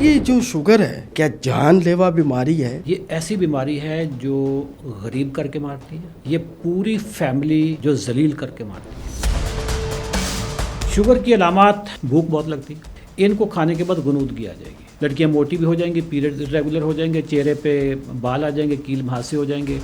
یہ جو شوگر ہے کیا جان لیوا بیماری ہے؟ یہ ایسی بیماری ہے جو غریب کر کے مارتی ہے، یہ پوری فیملی جو ذلیل کر کے مارتی ہے۔ شوگر کی علامات: بھوک بہت لگتی ہے، ان کو کھانے کے بعد غنودگی آ جائے گی، لڑکیاں موٹی بھی ہو جائیں گی، پیریڈ ریگولر ہو جائیں گے، چہرے پہ بال آ جائیں گے، کیل مہاسے ہو جائیں گے۔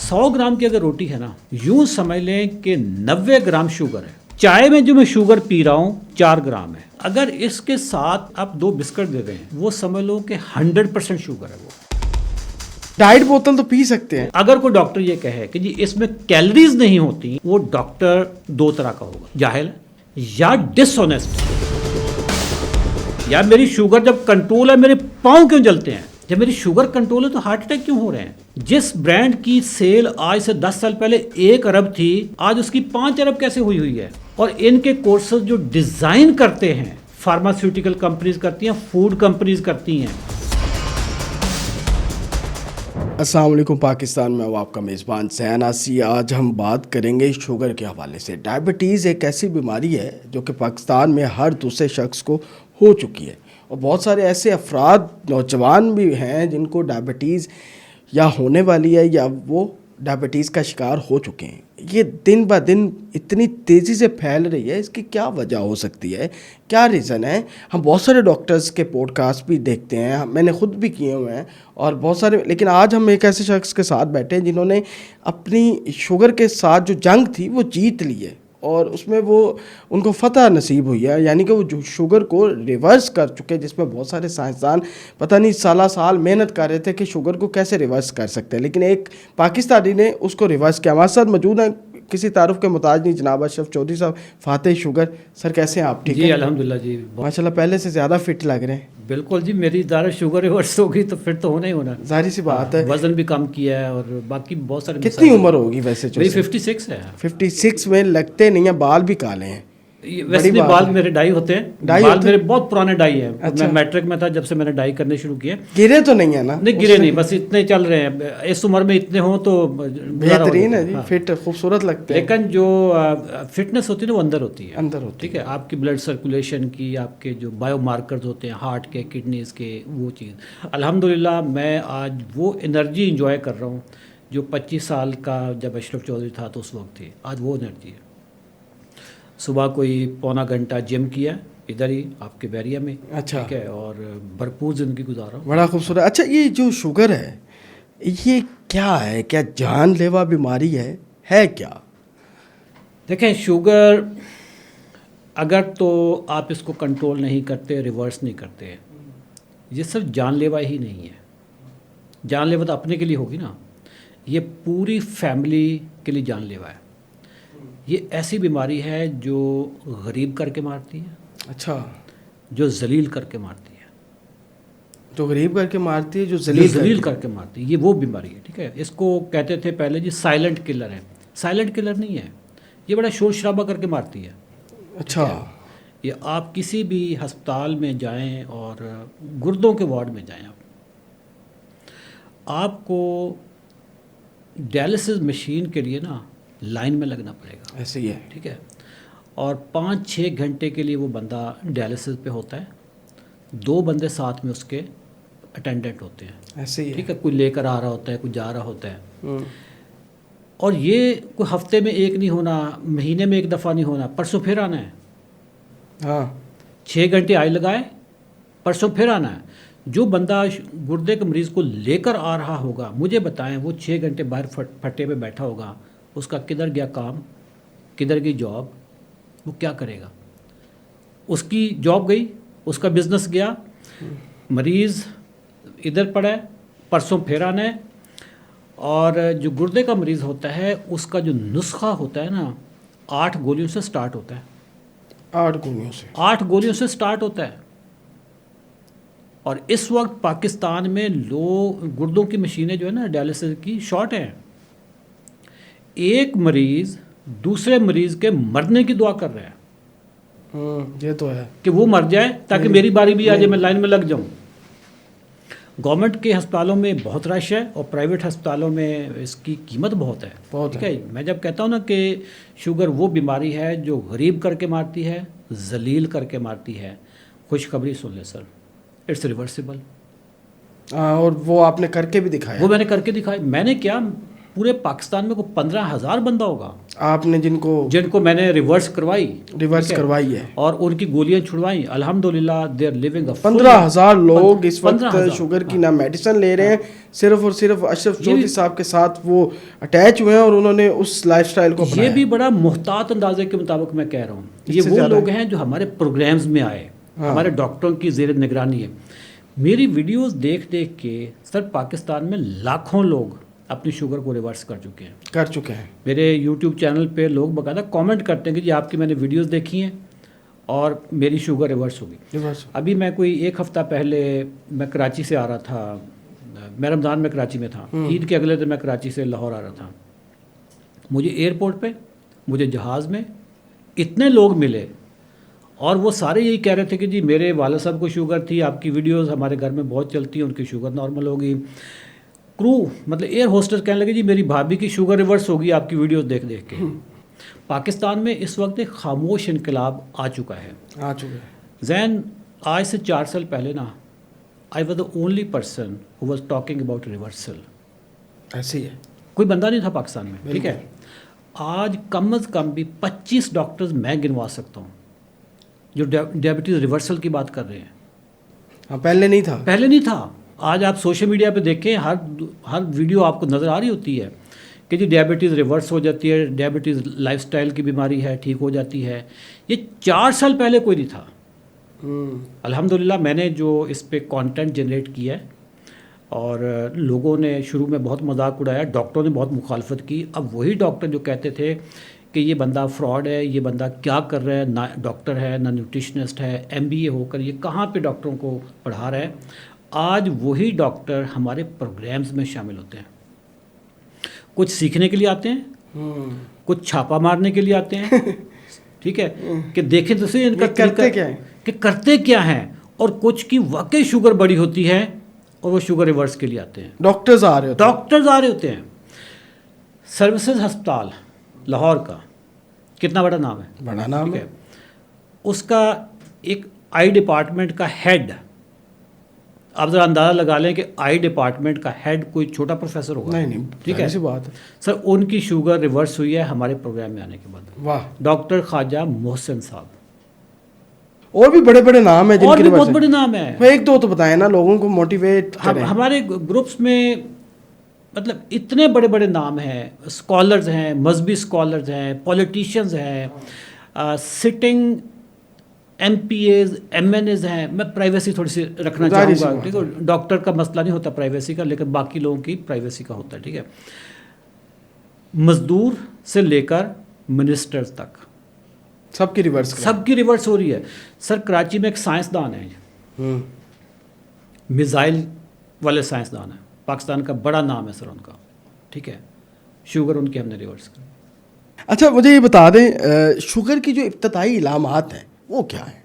100 گرام کی اگر روٹی ہے نا، یوں سمجھ لیں کہ 90 گرام شوگر ہے۔ چائے میں جو میں شوگر پی رہا ہوں 4 گرام ہے، اگر اس کے ساتھ آپ 2 بسکٹ دے دیں وہ سمجھ لو کہ 100% شوگر ہے۔ وہ ڈائٹ بوتل تو پی سکتے ہیں۔ اگر کوئی ڈاکٹر یہ کہے کہ جی اس میں کیلریز نہیں ہوتی، وہ ڈاکٹر 2 طرح کا ہوگا، جاہل یا ڈس آنیسٹ۔ یا میری شوگر جب کنٹرول ہے میرے پاؤں کیوں جلتے ہیں؟ جب میری شوگر کنٹرول ہے تو ہارٹ اٹیک کیوں ہو رہے ہیں؟ جس برانڈ کی سیل آج سے 10 سال پہلے 1 ارب تھی، آج اس کی 5 ارب کیسے ہوئی ہے؟ اور ان کے کورسز جو ڈیزائن کرتے ہیں فارماسیوٹیکل کمپنیز کرتی ہیں، فوڈ کمپنیز کرتی ہیں۔ السلام علیکم پاکستان میں، آپ کا میزبان زین آسی۔ آج ہم بات کریں گے شوگر کے حوالے سے۔ ڈائبٹیز ایک ایسی بیماری ہے جو کہ پاکستان میں ہر دوسرے شخص کو ہو چکی ہے، اور بہت سارے ایسے افراد نوجوان بھی ہیں جن کو ڈائبٹیز یا ہونے والی ہے یا وہ ڈائبٹیز کا شکار ہو چکے ہیں۔ یہ دن بہ دن اتنی تیزی سے پھیل رہی ہے، اس کی کیا وجہ ہو سکتی ہے، کیا ریزن ہے؟ ہم بہت سارے ڈاکٹرز کے پوڈ کاسٹ بھی دیکھتے ہیں، میں نے خود بھی کیے ہوئے ہیں اور بہت سارے، لیکن آج ہم ایک ایسے شخص کے ساتھ بیٹھے ہیں جنہوں نے اپنی شوگر کے ساتھ جو جنگ تھی وہ جیت لی ہے، اور اس میں وہ ان کو فتح نصیب ہوئی ہے، یعنی کہ وہ جو شوگر کو ریورس کر چکے، جس میں بہت سارے سائنسدان پتہ نہیں سال محنت کر رہے تھے کہ شوگر کو کیسے ریورس کر سکتے ہیں، لیکن ایک پاکستانی نے اس کو ریورس کیا۔ ہمارے ساتھ موجود ہیں، کسی تعارف کے محتاج نہیں، جناب اشرف چودھری صاحب، فاتح شوگر۔ سر کیسے ہیں آپ؟ ٹھیک ہے جی الحمدللہ جی، ماشاءاللہ پہلے سے زیادہ فٹ لگ رہے ہیں۔ بالکل جی، میری دارہ شوگر ریورس ہوگی تو پھر تو ہونا ہی ہونا، ظاہر سی بات ہے۔ وزن بھی کم کیا ہے اور باقی بہت سارے۔ کتنی عمر ہوگی ویسے؟ میری 56 ہے۔ 56 میں لگتے نہیں ہیں، بال بھی کالے ہیں۔ ویسے بال میرے ڈائی ہوتے ہیں، بال میرے بہت پرانے ڈائی ہیں۔ میں میٹرک میں تھا جب سے میں نے ڈائی کرنے شروع کیے۔ گرے تو نہیں ہے نا؟ نہیں گرے نہیں، بس اتنے چل رہے ہیں، اس عمر میں اتنے ہوں تو بہترین ہے جی، فٹ خوبصورت لگتے ہیں۔ لیکن جو فٹنس ہوتی ہے نا وہ اندر ہوتی ہے، اندر ہوتی ہے، ٹھیک ہے، آپ کی بلڈ سرکولیشن کی، آپ کے جو بایو مارکرز ہوتے ہیں ہارٹ کے، کڈنیز کے، وہ چیز الحمدللہ میں آج وہ انرجی انجوائے کر رہا ہوں جو 25 سال کا جب اشرف چودھری تھا تو اس وقت تھی۔ آج وہ انرجی ہے۔ صبح کوئی پونا گھنٹہ جم کیا ادھر ہی آپ کے بیریا میں، اچھا، ٹھیک ہے، اور بھرپور زندگی گزارا ہوں۔ بڑا خوبصورت۔ اچھا، یہ جو شوگر ہے یہ کیا ہے؟ کیا جان لیوا بیماری ہے کیا؟ دیکھیں، شوگر اگر تو آپ اس کو کنٹرول نہیں کرتے، ریورس نہیں کرتے، یہ صرف جان لیوا ہی نہیں ہے۔ جان لیوا تو اپنے کے لیے ہوگی نا، یہ پوری فیملی کے لیے جان لیوا ہے۔ یہ ایسی بیماری ہے جو غریب کر کے مارتی ہے، اچھا، جو ذلیل کر کے مارتی ہے۔ جو غریب کر کے مارتی ہے، جو ذلیل کر کے مارتی ہے، یہ وہ بیماری ہے، ٹھیک ہے۔ اس کو کہتے تھے پہلے جی سائلنٹ کلر ہے، سائلنٹ کلر نہیں ہے، یہ بڑا شور شرابہ کر کے مارتی ہے۔ اچھا، یہ آپ کسی بھی ہسپتال میں جائیں اور گردوں کے وارڈ میں جائیں، آپ کو ڈائلسس مشین کے لیے نا لائن میں لگنا پڑے گا، ایسے ہی ہے، ٹھیک ہے، اور 5-6 گھنٹے کے لیے وہ بندہ ڈائلسس پہ ہوتا ہے، 2 بندے ساتھ میں اس کے اٹینڈنٹ ہوتے ہیں، ایسے ہی ہے، ٹھیک ہے، کوئی لے کر آ رہا ہوتا ہے، کوئی جا رہا ہوتا ہے، اور یہ کوئی ہفتے میں ایک نہیں ہونا، مہینے میں 1 دفعہ نہیں ہونا، پرسوں پھر آنا ہے۔ ہاں، 6 گھنٹے آئی لگائے، پرسوں پھر آنا ہے۔ جو بندہ گردے کے مریض کو لے کر آ رہا ہوگا، مجھے بتائیں، وہ 6 گھنٹے باہر پھٹے پہ بیٹھا ہوگا، اس کا کدھر گیا کام، کدھر گئی جاب، وہ کیا کرے گا؟ اس کی جاب گئی، اس کا بزنس گیا، مریض ادھر پڑا ہے، پرسوں پھر آنا ہے۔ اور جو گردے کا مریض ہوتا ہے اس کا جو نسخہ ہوتا ہے نا، 8 گولیوں سے سٹارٹ ہوتا ہے، 8 گولیوں سے، 8 گولیوں سے سٹارٹ ہوتا ہے۔ اور اس وقت پاکستان میں لوگ گردوں کی مشینیں جو ہے نا ڈائلسس کی شارٹ ہیں۔ ایک مریض دوسرے مریض کے مرنے کی دعا کر رہا ہے، یہ تو ہے کہ وہ مر جائے تاکہ میری باری بھی آ جائے، میں لائن میں لگ جاؤں۔ گورنمنٹ کے ہسپتالوں میں بہت رش ہے اور پرائیویٹ ہسپتالوں میں اس کی قیمت بہت ہے، ٹھیک ہے۔ میں جب کہتا ہوں نا کہ شوگر وہ بیماری ہے جو غریب کر کے مارتی ہے، ذلیل کر کے مارتی ہے، خوشخبری سن لیں سر، اٹس ریورسیبل. اور وہ آپ نے کر کے بھی دکھایا. وہ میں نے کر کے دکھایا. میں نے کیا پورے پاکستان میں کوئی 15,000 بندہ ہوگا آپ نے جن کو میں نے ریورس کروائی ہے اور ان کی گولیاں چھڑوائیں. الحمدللہ دے آر لیونگ. 15,000 لوگ اس وقت شوگر کی نہ میڈیسن لے رہے ہیں، صرف اور صرف اشرف چودھری صاحب کے ساتھ وہ اٹیچ ہوئے ہیں اور انہوں نے اس لائف سٹائل کو اپنایا. یہ بھی بڑا محتاط اندازے کے مطابق میں کہہ رہا ہوں. یہ وہ لوگ ہیں جو ہمارے پروگرامز میں آئے، ہمارے ڈاکٹروں کی زیر نگرانی ہے. میری ویڈیوز دیکھ دیکھ کے سر پاکستان میں لاکھوں لوگ اپنی شوگر کو ریورس کر چکے ہیں. میرے یوٹیوب چینل پہ لوگ باقاعدہ کامنٹ کرتے ہیں کہ جی آپ کی میں نے ویڈیوز دیکھی ہیں اور میری شوگر ریورس ہوگی. ابھی میں کوئی 1 ہفتہ پہلے میں کراچی سے آ رہا تھا، میں رمضان میں کراچی میں تھا، عید کے اگلے دن میں کراچی سے لاہور آ رہا تھا. مجھے ایئرپورٹ پہ، مجھے جہاز میں اتنے لوگ ملے اور وہ سارے یہی کہہ رہے تھے کہ جی میرے والد صاحب کو شوگر تھی، آپ کی ویڈیوز ہمارے گھر میں بہت چلتی ہیں، ان کی شوگر نارمل ہوگی. کرو مطلب ایئر ہوسٹس کہنے لگے جی میری بھابھی کی شوگر ریورس ہوگی آپ کی ویڈیوز دیکھ دیکھ کے. پاکستان میں اس وقت ایک خاموش انقلاب آ چکا ہے. زین آج سے 4 سال پہلے نا I was the only person who was talking about reversal. ایسے ہی ہے، کوئی بندہ نہیں تھا پاکستان میں. ٹھیک ہے، آج کم از کم بھی 25 ڈاکٹرز میں گنوا سکتا ہوں جو ڈائبٹیز ریورسل کی بات کر رہے ہیں. پہلے نہیں تھا. آج آپ سوشل میڈیا پہ دیکھیں، ہر ویڈیو آپ کو نظر آ رہی ہوتی ہے کہ جی ڈائبٹیز ریورس ہو جاتی ہے، ڈائبٹیز لائف سٹائل کی بیماری ہے، ٹھیک ہو جاتی ہے. یہ 4 سال پہلے کوئی نہیں تھا. الحمدللہ میں نے جو اس پہ کانٹینٹ جنریٹ کیا ہے اور لوگوں نے شروع میں بہت مذاق اڑایا، ڈاکٹروں نے بہت مخالفت کی. اب وہی ڈاکٹر جو کہتے تھے کہ یہ بندہ فراڈ ہے، یہ بندہ کیا کر رہا ہے، نہ ڈاکٹر ہے نہ نیوٹریشنسٹ ہے، MBA ہو کر یہ کہاں پہ ڈاکٹروں کو پڑھا رہا ہے، آج وہی ڈاکٹر ہمارے پروگرامز میں شامل ہوتے ہیں. کچھ سیکھنے کے لیے آتے ہیں، کچھ چھاپا مارنے کے لیے آتے ہیں. ٹھیک ہے کہ دیکھیں تو صحیح ان کا کرتے کیا ہیں. اور کچھ کی واقعی شوگر بڑی ہوتی ہے اور وہ شوگر ریورس کے لیے آتے ہیں. ڈاکٹرز آ رہے ہوتے ہیں. سروسز ہسپتال لاہور کا کتنا بڑا نام ہے، بڑا نام ہے. اس کا ایک آئی ڈپارٹمنٹ کا ہیڈ، آپ ذرا اندازہ لگا لیں کہ آئی ڈپارٹمنٹ کا ہیڈ کوئی چھوٹا پروفیسر ہوگا. نہیں ٹھیک ہے، ایسی بات ہے سر. ان کی شوگر ریورس ہوئی ہے ہمارے پروگرام میں آنے کے بعد. واہ. ڈاکٹر خواجہ محسن صاحب. اور بھی بڑے بڑے نام ہیں اور بھی بہت بڑے نام ہیں. ایک دو تو بتائیں نا، لوگوں کو موٹیویٹ کریں. ہمارے گروپس میں مطلب اتنے بڑے بڑے نام ہیں، اسکالرز ہیں، مذہبی اسکالرز ہیں، پولیٹیشینز ہیں، سٹنگ MPAs MNAs ہیں. میں پرائیویسی تھوڑی سی رکھنا چاہوں گا. ٹھیک ہے، ڈاکٹر کا مسئلہ نہیں ہوتا پرائیویسی کا، لیکن باقی لوگوں کی پرائیویسی کا ہوتا ہے. ٹھیک ہے، مزدور سے لے کر منسٹرز تک سب کی ریورس ہو رہی ہے. سر کراچی میں ایک سائنسدان ہے، میزائل والے سائنسدان ہیں، پاکستان کا بڑا نام ہے سر ان کا. ٹھیک ہے، شوگر ان کی ہم نے ریورس کر. اچھا مجھے یہ بتا دیں، شوگر کی جو ابتدائی علامات ہیں وہ کیا ہیں؟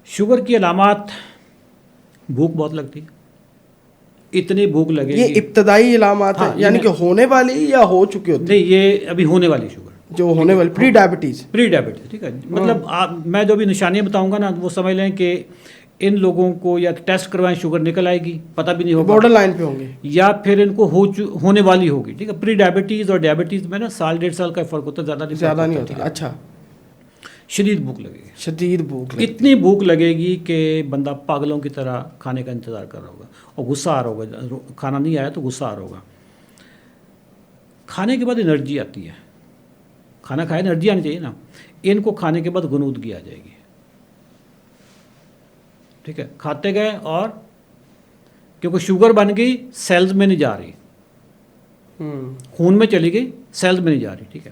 شوگر کی علامات، بھوک بہت لگتی ہے، اتنی بھوک لگے گی. یہ ابتدائی علامات ہیں یعنی کہ ہونے والی یا ہو چکی ہوتی؟ نہیں، یہ ابھی ہونے والی شوگر، جو ہونے والی پری ڈائبٹیز. ٹھیک ہے. مطلب میں جو بھی نشانیاں بتاؤں گا نا، وہ سمجھ لیں کہ ان لوگوں کو یا ٹیسٹ کروائیں شوگر نکل آئے گی، پتہ بھی نہیں ہوگا، بارڈر لائن پہ ہوں گے، یا پھر ان کو ہونے والی ہوگی. ٹھیک ہے، پری ڈائبٹیز اور ڈائبٹیز میں نا 1.5 سال کا فرق ہوتا ہے، زیادہ نہیں ہوتا. اچھا. شدید بھوک لگے گی، اتنی بھوک لگے گی کہ بندہ پاگلوں کی طرح کھانے کا انتظار کر رہا ہوگا اور غصہ آ رہا ہوگا. کھانا نہیں آیا تو غصہ آ رہا ہوگا. کھانے کے بعد انرجی آتی ہے، کھانا کھائے انرجی آنی چاہیے نا. ان کو کھانے کے بعد غنودگی آ جائے گی. ٹھیک ہے، کھاتے گئے اور کیونکہ شوگر بن گئی، سیلز میں نہیں جا رہی، خون میں چلی گئی، سیلز میں نہیں جا رہی. ٹھیک ہے،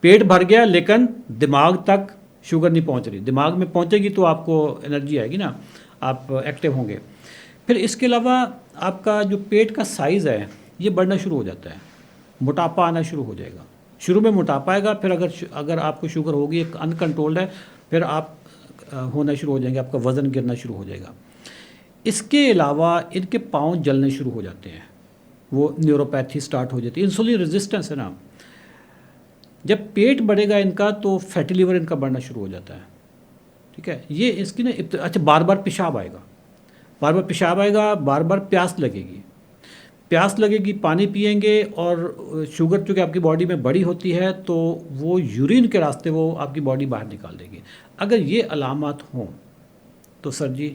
پیٹ بھر گیا لیکن دماغ تک شوگر نہیں پہنچ رہی. دماغ میں پہنچے گی تو آپ کو انرجی آئے گی نا، آپ ایکٹیو ہوں گے. پھر اس کے علاوہ آپ کا جو پیٹ کا سائز ہے یہ بڑھنا شروع ہو جاتا ہے، موٹاپا آنا شروع ہو جائے گا. شروع میں موٹاپا آئے گا، پھر اگر آپ کو شوگر ہوگی، ایک انکنٹرولڈ ہے، پھر آپ ہونا شروع ہو جائیں گے، آپ کا وزن گرنا شروع ہو جائے گا. اس کے علاوہ ان کے پاؤں جلنے شروع ہو جاتے ہیں، وہ نیوروپیتھی سٹارٹ ہو جاتی ہے. انسولین ریزسٹنس ہے نا. جب پیٹ بڑھے گا ان کا تو فیٹی لیور ان کا بڑھنا شروع ہو جاتا ہے. ٹھیک ہے. یہ اس کی نا اچھا بار بار پیشاب آئے گا، بار بار پیشاب آئے گا، بار بار پیاس لگے گی، پیاس لگے گی، پانی پئیں گے، اور شوگر چونکہ آپ کی باڈی میں بڑی ہوتی ہے تو وہ یورین کے راستے وہ آپ کی باڈی باہر نکال دے گی. اگر یہ علامات ہوں تو سر جی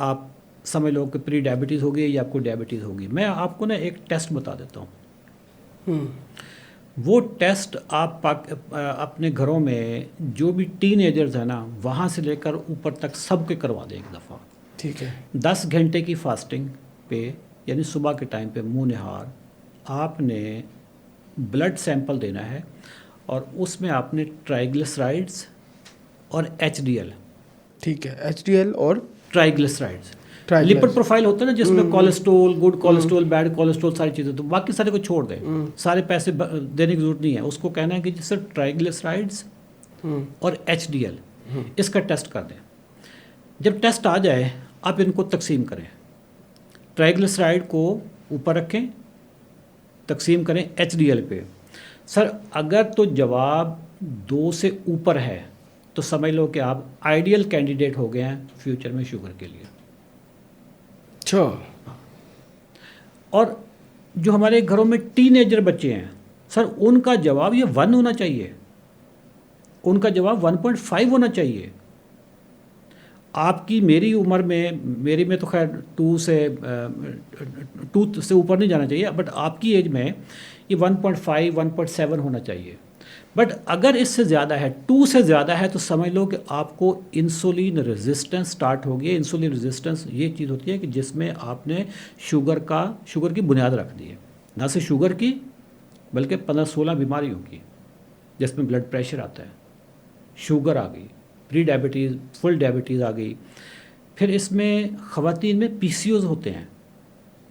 آپ سمجھ لو کہ پری ڈائبٹیز ہوگی یا آپ کو ڈائبٹیز ہوگی. میں آپ کو نا ایک ٹیسٹ بتا دیتا ہوں. وہ ٹیسٹ آپ اپنے گھروں میں جو بھی ٹین ایجرز ہیں نا وہاں سے لے کر اوپر تک سب کے کروا دیں ایک دفعہ. ٹھیک ہے. 10 گھنٹے کی فاسٹنگ پہ، یعنی صبح کے ٹائم پہ منہ نہار آپ نے بلڈ سیمپل دینا ہے، اور اس میں آپ نے ٹرائیگلسرائڈس اور ایچ ڈی ایل. ٹھیک ہے. ایچ ڈی ایل اور ٹرائیگلسرائڈس لپڈ پروفائل ہوتا ہے نا جس میں cholesterol, good cholesterol, bad cholesterol, ساری چیزیں. تو باقی سارے کو چھوڑ دیں، سارے پیسے دینے کی ضرورت نہیں ہے. اس کو کہنا ہے کہ صرف ٹرائیگلسرائڈس اور ایچ ڈی ایل اس کا ٹیسٹ کر دیں. جب ٹیسٹ آ جائے آپ ان کو تقسیم کریں. ٹرائیگلسرائڈ کو اوپر رکھیں، تقسیم کریں ایچ ڈی ایل پہ. سر اگر تو جواب 2 سے اوپر ہے تو سمجھ لو کہ آپ آئیڈیل کینڈیڈیٹ ہو گئے ہیں فیوچر میں شوگر کے لیے. اچھا. اور جو ہمارے گھروں میں ٹین ایجر بچے ہیں سر ان کا جواب یہ 1 ہونا چاہیے، ان کا جواب 1.5 ہونا چاہیے. آپ کی میری عمر میں، میری میں تو خیر 2 سے اوپر نہیں جانا چاہیے، بٹ آپ کی ایج میں یہ 1.5 1.7 ہونا چاہیے. بٹ اگر اس سے زیادہ ہے، 2 سے زیادہ ہے، تو سمجھ لو کہ آپ کو انسولین ریزسٹنس سٹارٹ ہو گئی ہے. انسولین ریزسٹنس یہ چیز ہوتی ہے کہ جس میں آپ نے شوگر کی بنیاد رکھ دی ہے، نہ صرف شوگر کی بلکہ 15-16 بیماریوں کی، جس میں بلڈ پریشر آتا ہے، شوگر آ گئی، پری ڈائبٹیز، فل ڈائبٹیز آ گئی. پھر اس میں خواتین میں پی سی اوز ہوتے ہیں،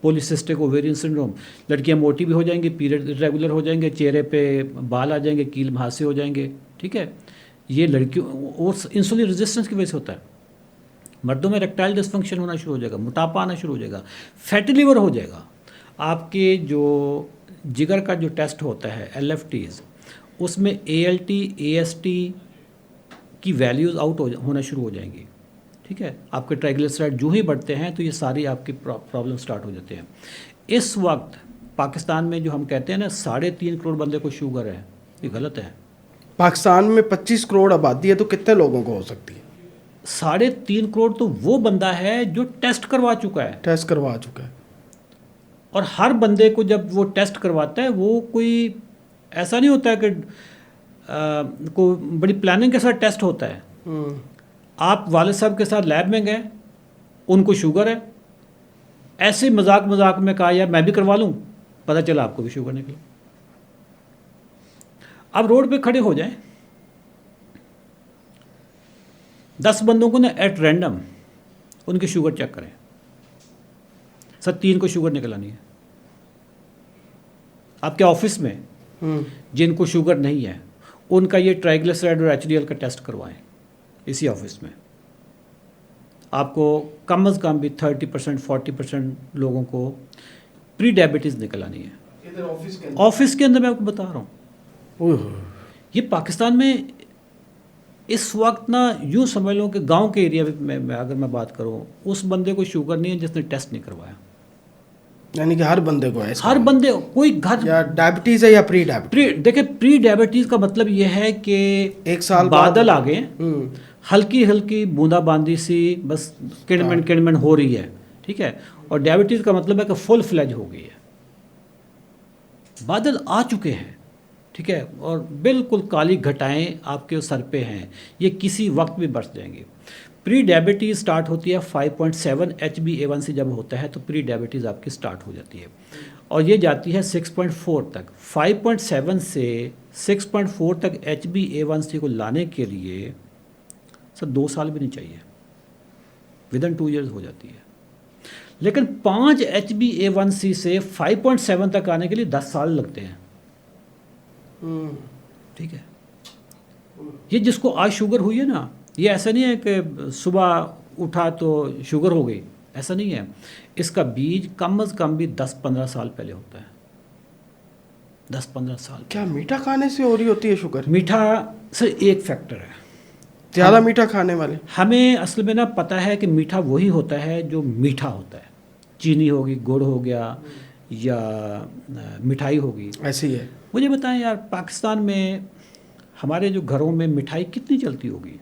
پولیسسٹک اوویرین سنڈروم. لڑکیاں موٹی بھی ہو جائیں گی، پیریڈ ریگولر ہو جائیں گے، چہرے پہ بال آ جائیں گے، کیل مہاسے ہو جائیں گے. ٹھیک ہے. یہ لڑکیوں اور انسولین ریزسٹنس کی وجہ سے ہوتا ہے. مردوں میں ریکٹائل ڈسفنکشن ہونا شروع ہو جائے گا، موٹاپا آنا شروع ہو جائے گا، فیٹی لیور ہو جائے گا. آپ کے جو جگر کا جو ٹیسٹ ہوتا ہے ایل ایف ٹیز، اس میں A L T, A S T کی ویلیوز آؤٹ ہونا شروع ہو جائیں گی. ٹھیک ہے. آپ کے ٹرائیگلسرائڈ جو ہی بڑھتے ہیں تو یہ ساری آپ کی پرابلم سٹارٹ ہو جاتے ہیں. اس وقت پاکستان میں جو ہم کہتے ہیں نا 3.5 کروڑ بندے کو شوگر ہے، یہ غلط ہے. پاکستان میں 25 کروڑ آبادی ہے تو کتنے لوگوں کو ہو سکتی ہے؟ 3.5 کروڑ تو وہ بندہ ہے جو ٹیسٹ کروا چکا ہے. ٹیسٹ کروا چکا ہے. اور ہر بندے کو جب وہ ٹیسٹ کرواتا ہے وہ کوئی ایسا نہیں ہوتا ہے کہ کوئی بڑی پلاننگ کے ساتھ ٹیسٹ ہوتا ہے. آپ والد صاحب کے ساتھ لیب میں گئے، ان کو شوگر ہے، ایسے مذاق میں کہا یار میں بھی کروا لوں، پتہ چلا آپ کو بھی شوگر نکلا. اب روڈ پہ کھڑے ہو جائیں، 10 بندوں کو نا ایٹ رینڈم ان کی شوگر چیک کریں. سر 3 کو شوگر نکل آنی ہے. آپ کے آفس میں جن کو شوگر نہیں ہے ان کا یہ ٹرائیگلسرائڈ اور ایچ ڈی ایل کا ٹیسٹ کروائیں اسی آفس میں. آپ کو کم از کم بھی 30% 40% لوگوں کو پری ڈائبٹیز نکل آنی ہے آفس کے اندر. میں آپ کو بتا رہا ہوں یہ پاکستان میں اس وقت نا یوں سمجھ لو کہ گاؤں کے ایریا میں اگر میں بات کروں اس بندے کو شوگر نہیں ہے جس نے ٹیسٹ نہیں کروایا. یعنی کہ ہر بندے کو ہے، ہر بندے کوئی گھر یا ڈائبٹیز ہے یا پری ڈائبٹیز. دیکھیں پری ڈائبٹیز کا مطلب یہ ہے کہ 1 سال بادل آ گئے، ہلکی بوندا باندی سی بس کڑمن ہو رہی ہے. ٹھیک ہے. اور ڈائبٹیز کا مطلب ہے کہ فل فلیج ہو گئی ہے، بادل آ چکے ہیں. ٹھیک ہے. اور بالکل کالی گھٹائیں آپ کے سر پہ ہیں، یہ کسی وقت بھی برس جائیں گے. پری ڈائبٹیز سٹارٹ ہوتی ہے 5.7 HbA1c جب ہوتا ہے تو پری ڈائبٹیز آپ کی سٹارٹ ہو جاتی ہے، اور یہ جاتی ہے 6.4 تک. 5.7 سے 6.4 تک HbA1c کو لانے کے لیے سر 2 سال بھی نہیں چاہیے، ودن 2 ایئرز ہو جاتی ہے. لیکن 5 HbA1c سے 5.7 تک آنے کے لیے 10 سال لگتے ہیں. ٹھیک ہے. یہ جس کو آج شوگر ہوئی ہے نا، یہ ایسا نہیں ہے کہ صبح اٹھا تو شوگر ہو گئی، ایسا نہیں ہے. اس کا بیج کم از کم بھی 10-15 سال پہلے ہوتا ہے. 10-15 سال. کیا میٹھا کھانے سے ہو رہی ہوتی ہے شوگر؟ میٹھا سر ایک فیکٹر ہے. زیادہ میٹھا کھانے والے؟ ہمیں اصل میں نا پتہ ہے کہ میٹھا وہی ہوتا ہے جو میٹھا ہوتا ہے، چینی ہوگی، گڑ ہو گیا یا مٹھائی ہوگی، ایسے ہی ہے. مجھے بتائیں یار پاکستان میں ہمارے جو گھروں میں مٹھائی کتنی چلتی ہوگی؟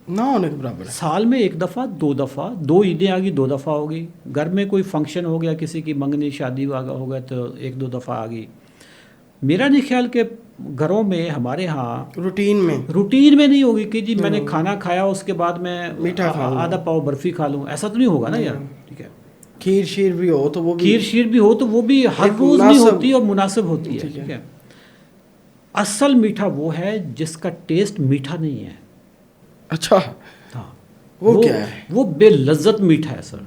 نہ ہونے کے برابر ہے. سال میں 1 دفعہ 2 دفعہ، 2 عیدیں آ گئی 2 دفعہ ہو گئی، گھر میں کوئی فنکشن ہو گیا، کسی کی منگنی شادی ہو گیا تو 1-2 دفعہ آ گئی. میرا نہیں خیال کہ گھروں میں ہمارے ہاں روٹین میں نہیں ہوگی کہ جی میں نے کھانا کھایا اس کے بعد میں میٹھا کھاؤں، آدھا پاؤ برفی کھا لوں، ایسا تو نہیں ہوگا نا یار. ٹھیک ہے، کھیر شیر بھی ہو تو وہ بھی، کھیر شیر بھی ہو تو وہ بھی ہر روز نہیں ہوتی اور مناسب ہوتی ہے. ٹھیک ہے، اصل میٹھا وہ ہے جس کا ٹیسٹ میٹھا نہیں ہے. اچھا ہاں، وہ کیا ہے؟ وہ بے لذت میٹھا ہے سر،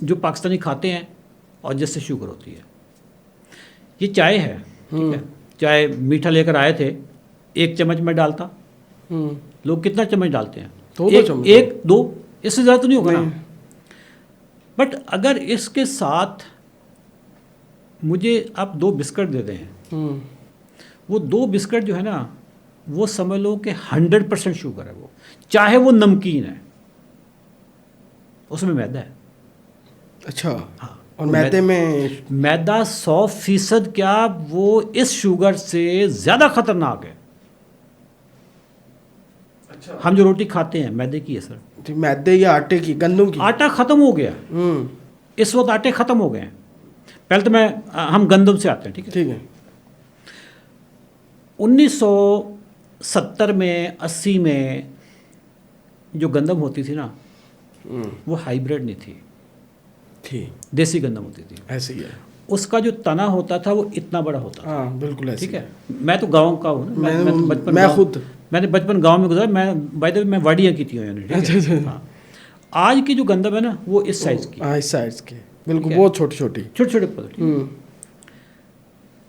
جو پاکستانی کھاتے ہیں اور جس سے شوگر ہوتی ہے. یہ چائے ہے، ٹھیک ہے، چائے میٹھا لے کر آئے تھے، 1 چمچ میں ڈالتا. لوگ کتنا چمچ ڈالتے ہیں؟ 2 چمچ، 1-2، اس سے زیادہ تو نہیں ہوگا نا. بٹ اگر اس کے ساتھ مجھے آپ 2 بسکٹ دے دیں، وہ 2 بسکٹ جو ہے نا وہ سمجھ لو کہ 100% شوگر ہے، وہ چاہے وہ نمکین ہے، اس میں میدا ہے. اچھا، ہاں، اور میدے میں میدا 100% کیا وہ اس شوگر سے زیادہ خطرناک ہے. ہم جو روٹی کھاتے ہیں میدے کی ہے سر. میدے یا آٹے کی، گندم کی؟ آٹا ختم ہو گیا اس وقت، آٹے ختم ہو گئے ہیں. پہلے تو ہم گندم سے آتے ہیں. ٹھیک ہے، ٹھیک ہے. 1970 میں 80 میں جو گندم ہوتی تھی نا وہ ہائیبریڈ نہیں تھی، دیسی گندم ہوتی تھی. ایسے ہی ہے. اس کا جو تنا ہوتا تھا وہ اتنا بڑا ہوتا تھا. ہاں بالکل ایسے. ٹھیک ہے، میں تو گاؤں کا ہوں نا، میں نے بچپن گاؤں میں گزارا. میں بائی دا وے میں واڑیاں کی تھی. ہاں، آج کی جو گندم ہے نا وہ اس سائز کی، اس سائز کی، بالکل بہت چھوٹی چھوٹے پودے.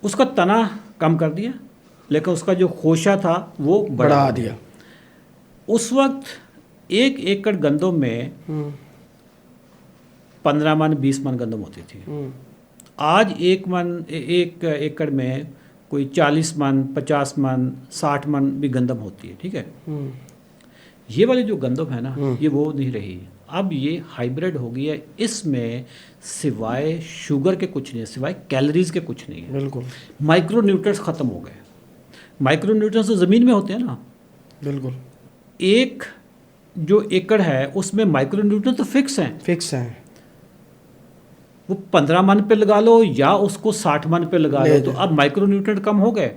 اس کا تنا کم کر دیا لیکن اس کا جو خوشہ تھا وہ بڑھا دیا. اس وقت 1 ایکڑ گندم میں 15 من 20 من گندم ہوتی تھی. آج 1 ایکڑ میں کوئی 40 من 50 من 60 من بھی گندم ہوتی ہے. ٹھیک ہے، یہ والی جو گندم ہے نا یہ وہ نہیں رہی، اب یہ ہائیبریڈ ہو گئی ہے. اس میں سوائے شوگر کے کچھ نہیں ہے، سوائے کیلریز کے کچھ نہیں ہے. بالکل مائکرو نیوٹرنٹس ختم ہو گئے. مائکرو نیوٹرنٹس تو زمین میں ہوتے ہیں نا. بالکل. 1 جو ایکڑ ہے اس میں مائکرو نیوٹرنٹ تو فکس ہیں. وہ 15 من پہ لگا لو یا اس کو 60 من پہ لگا لو، تو اب مائکرو نیوٹرنٹ کم ہو گئے.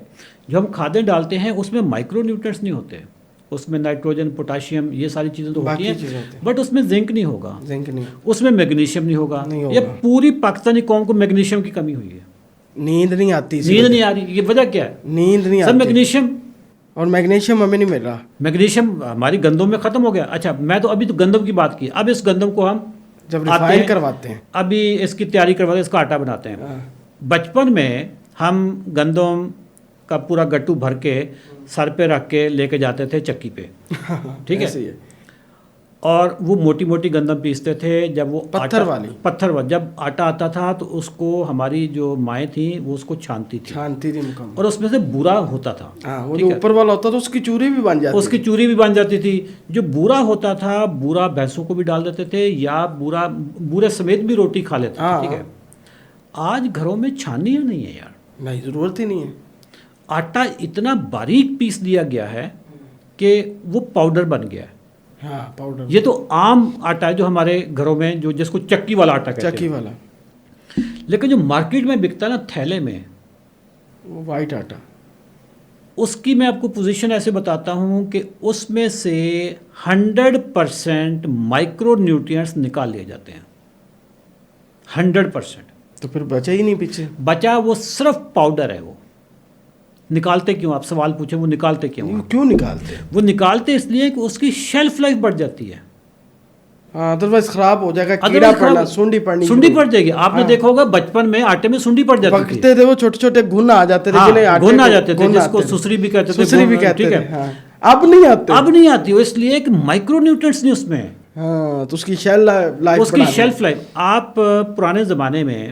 جو ہم کھادیں ڈالتے ہیں اس میں مائکرو نیوٹرنٹس نہیں ہوتے، اس میں نائٹروجن پوٹاشیم یہ ساری چیزیں تو ہوتی ہیں، بٹ اس میں زنک نہیں ہوگا، اس میں میگنیشیم نہیں ہوگا. یہ پوری پاکستانی قوم کو میگنیشیم کی کمی ہوئی ہے. نیند نہیں آ رہی. یہ وجہ کیا ہے؟ نیند نہیں آتی. سب میگنیشیم، اور میگنیشیم ہمیں نہیں مل رہا. میگنیشیم ہماری گندم میں ختم ہو گیا. اچھا میں تو ابھی تو گندم کی بات کی. اب اس گندم کو ہم جب ریفائن کرواتے ہیں، ابھی اس کی تیاری کرواتے ہیں، اس کا آٹا بناتے ہیں. بچپن میں ہم گندم کا پورا گٹو بھر کے سر پہ رکھ کے لے کے جاتے تھے چکی پہ. ٹھیک ہے، اور وہ موٹی موٹی گندم پیستے تھے. جب وہ پتھر والی جب آٹا آتا تھا تو اس کو ہماری جو مائیں تھیں وہ اس کو چھانتی تھی اور اس میں سے بورا ہوتا تھا. وہ جو اوپر والا ہوتا تھا اس کی چوری بھی بن جاتی تھی. جو بورا ہوتا تھا بورا بھینسوں کو بھی ڈال دیتے تھے یا بورے سمیت بھی روٹی کھا لیتے تھے. ٹھیک ہے، آج گھروں میں چھانیاں نہیں ہے یار. نہیں، ضرورت ہی نہیں ہے. آٹا اتنا باریک پیس دیا گیا ہے کہ وہ پاؤڈر بن گیا ہے. پاؤڈر. یہ تو عام آٹا ہے جو ہمارے گھروں میں جو جس کو چکی والا آٹا کہتے ہیں. چکی والا. لیکن جو مارکیٹ میں بکتا ہے نا تھیلے میں، وہ وائٹ آٹا، اس کی میں آپ کو پوزیشن ایسے بتاتا ہوں کہ اس میں سے 100% مائکرو نیوٹرینٹس نکال لیے جاتے ہیں. 100%. تو پھر بچا ہی نہیں پیچھے. بچا وہ صرف پاؤڈر ہے. وہ نکالتے کیوں؟ آپ سوال پوچھیں وہ نکالتے کیوں نکالتے؟ وہ نکالتے اس لیے کہ اس کی شیلف لائف بڑھ جاتی ہے. ادروائز خراب ہو جائے گا، کیڑا پڑنا، سنڈی پڑ جائے گی. آپ نے دیکھا ہوگا بچپن میں آٹے میں سنڈی پڑ جاتی تھی. وہ چھوٹے چھوٹے گھن آ جاتے تھے، جس کو سسری بھی کہتے تھے. ٹھیک ہے، اب نہیں آتی وہ اس لیے کہ مائکرو نیوٹرینٹس نہیں اس میں. تو اس کی شیلف لائف. آپ پرانے زمانے میں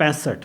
65,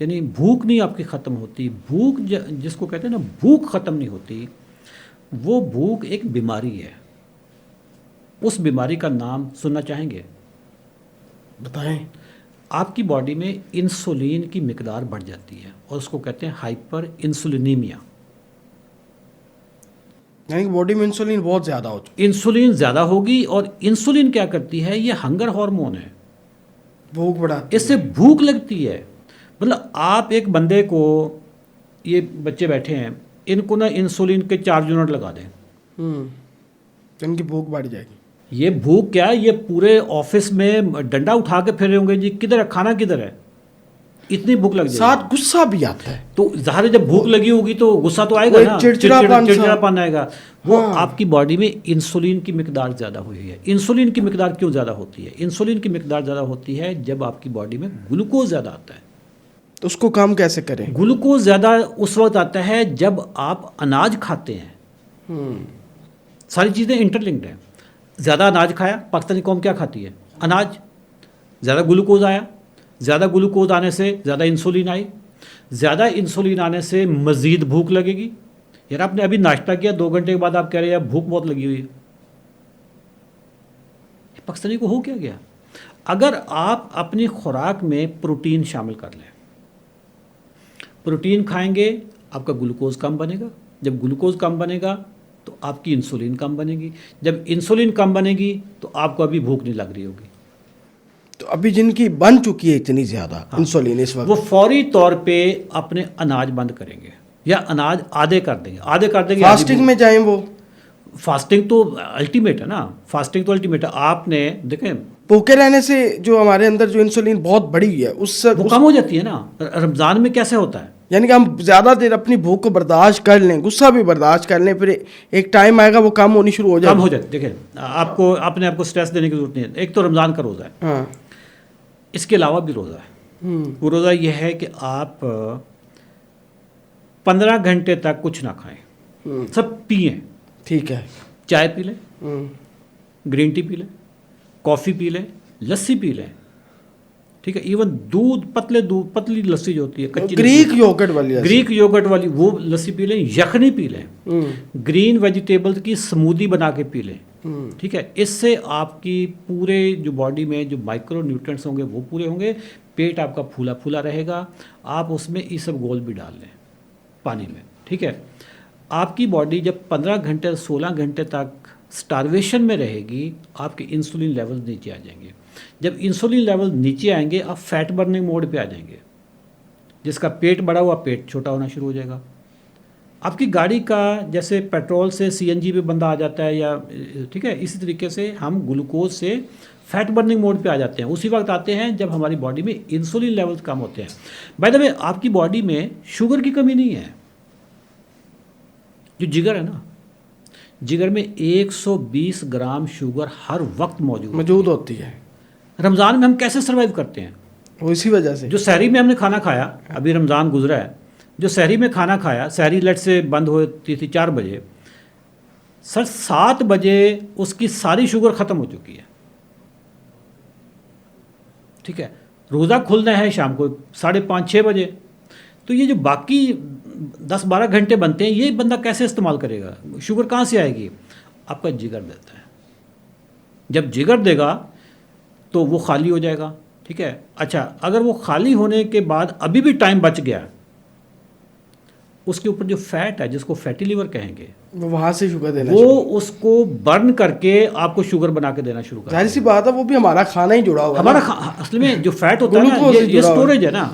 یعنی بھوک نہیں آپ کی ختم ہوتی. بھوک جس کو کہتے ہیں نا بھوک ختم نہیں ہوتی, وہ بھوک ایک بیماری ہے. اس بیماری کا نام سننا چاہیں گے؟ بتائیں. آپ کی باڈی میں انسولین کی مقدار بڑھ جاتی ہے اور اس کو کہتے ہیں ہائپر انسولینیمیا. یعنی کہ باڈی میں انسولین بہت زیادہ ہو چکی انسولین زیادہ ہوگی, اور انسولین کیا کرتی ہے, یہ ہنگر ہارمون ہے, بھوک بڑھاتی اس سے بھوک لگتی ہے. مطلب آپ ایک بندے کو, یہ بچے بیٹھے ہیں, ان کو نا انسولین کے 4 یونٹ لگا دیں, تو ان کی بھوک بڑھ جائے گی. یہ بھوک کیا, یہ پورے آفس میں ڈنڈا اٹھا کے پھر رہے ہوں گے, جی کدھر ہے کھانا, کدھر ہے, اتنی بھوک لگ جائے گی. ساتھ غصہ بھی آتا ہے. تو ظاہر ہے جب بھوک لگی ہوگی تو غصہ تو آئے گا نا, چڑچڑاپن آئے گا. وہ آپ کی باڈی میں انسولین کی مقدار زیادہ ہوئی ہے. انسولین کی مقدار کیوں زیادہ ہوتی ہے؟ انسولین کی مقدار زیادہ ہوتی ہے جب آپ کی باڈی میں گلوکوز زیادہ آتا ہے. تو اس کو کام کیسے کریں؟ گلوکوز زیادہ اس وقت آتا ہے جب آپ اناج کھاتے ہیں. ساری چیزیں انٹر لنکڈ ہیں. زیادہ اناج کھایا, پاکستانی قوم کیا کھاتی ہے؟ اناج. زیادہ گلوکوز آیا, زیادہ گلوکوز آنے سے زیادہ انسولین آئی, زیادہ انسولین آنے سے مزید بھوک لگے گی. یار آپ نے ابھی ناشتہ کیا, 2 گھنٹے کے بعد آپ کہہ رہے ہیں بھوک بہت لگی ہوئی ہے. پاکستانی کو ہو کیا گیا؟ اگر آپ اپنی خوراک میں پروٹین شامل کر لیں, پروٹین کھائیں گے, آپ کا گلوکوز کم بنے گا. جب گلوکوز کم بنے گا تو آپ کی انسولین کم بنے گی. جب انسولین کم بنے گی تو آپ کو ابھی بھوک نہیں لگ رہی ہوگی. تو ابھی جن کی بن چکی ہے اتنی زیادہ انسولین اس وقت, وہ فوری طور پہ اپنے اناج بند کریں گے یا اناج آدھے کر دیں گے. فاسٹنگ میں جائیں وہ. فاسٹنگ تو الٹیمیٹ ہے نا, فاسٹنگ تو الٹیمیٹ ہے. آپ نے دیکھیں بھوکے رہنے سے جو ہمارے اندر جو انسولین بہت بڑی ہوئی ہے اس سے وہ کم ہو جاتی ہے نا. رمضان میں کیسے ہوتا ہے؟ یعنی کہ ہم زیادہ دیر اپنی بھوک کو برداشت کر لیں, غصہ بھی برداشت کر لیں, پھر ایک ٹائم آئے گا وہ کم ہونی شروع ہو جائے. کم ہو جاتی. دیکھیں آپ کو اپنے آپ کو سٹریس دینے کی ضرورت نہیں ہے. ایک تو رمضان کا روزہ ہے, ہاں, اس کے علاوہ بھی روزہ ہے. وہ روزہ یہ ہے کہ آپ 15 گھنٹے تک کچھ نہ کھائیں, سب پئیں. ٹھیک ہے. چائے پی لیں, گرین ٹی پی لیں, کافی پی لیں, لسی پی لیں. ٹھیک ہے, ایون پتلی لسی جو ہوتی ہے, کچی گریک یوگرٹ والی وہ لسی پی لیں, یخنی پی لیں, گرین ویجیٹیبلز کی سمودی بنا کے پی لیں. ٹھیک ہے, اس سے آپ کی پورے جو باڈی میں جو مائکرو نیوٹرینٹس ہوں گے وہ پورے ہوں گے. پیٹ آپ کا پھولا پھولا رہے گا. آپ اس میں ایسب گول بھی ڈال لیں پانی میں. ٹھیک ہے, آپ کی باڈی جب 15 گھنٹے 16 گھنٹے تک سٹارویشن میں رہے گی, آپ کے انسولین لیول نیچے آ جائیں گے. جب انسولین لیول نیچے آئیں گے, آپ فیٹ برننگ موڈ پہ آ جائیں گے. جس کا پیٹ بڑا ہوا پیٹ چھوٹا ہونا شروع ہو جائے گا. آپ کی گاڑی کا جیسے پیٹرول سے CNG پہ بندہ آ جاتا ہے, یا ٹھیک ہے, اسی طریقے سے ہم گلوکوز سے فیٹ برننگ موڈ پہ آ جاتے ہیں. اسی وقت آتے ہیں جب ہماری باڈی میں انسولین لیولز کم ہوتے ہیں. بائی دا وے, آپ کی باڈی میں شوگر کی کمی نہیں ہے. جو جگر ہے نا, جگر میں 120 گرام شوگر ہر وقت موجود ہوتی ہے. رمضان میں ہم کیسے سروائیو کرتے ہیں؟ وہ اسی وجہ سے. جو سحری میں ہم نے کھانا کھایا, ابھی رمضان گزرا ہے, جو سحری میں کھانا کھایا, سحری لیٹ سے بند ہوتی تھی 4 بجے, سر 7 بجے اس کی ساری شوگر ختم ہو چکی ہے. ٹھیک ہے, روزہ کھلنا ہے شام کو 5:30-6 بجے. تو یہ جو باقی 10-12 گھنٹے بنتے ہیں, یہ بندہ کیسے استعمال کرے گا؟ شوگر کہاں سے آئے گی؟ آپ کا جگر دیتا ہے. جب جگر دے گا تو وہ خالی ہو جائے گا. ٹھیک ہے, اچھا اگر وہ خالی ہونے کے بعد ابھی بھی ٹائم بچ گیا, اس کے اوپر جو فیٹ ہے, جس کو فیٹی لیور کہیں گے, وہاں سے شوگر دینا, وہ اس کو برن کر کے آپ کو شوگر بنا کے دینا شروع کر. ظاہر سی بات ہے, وہ بھی ہمارا کھانا ہی جڑا ہوا ہے. ہمارا اصل میں جو فیٹ ہوتا ہے نا, یہ اسٹوریج ہے نا.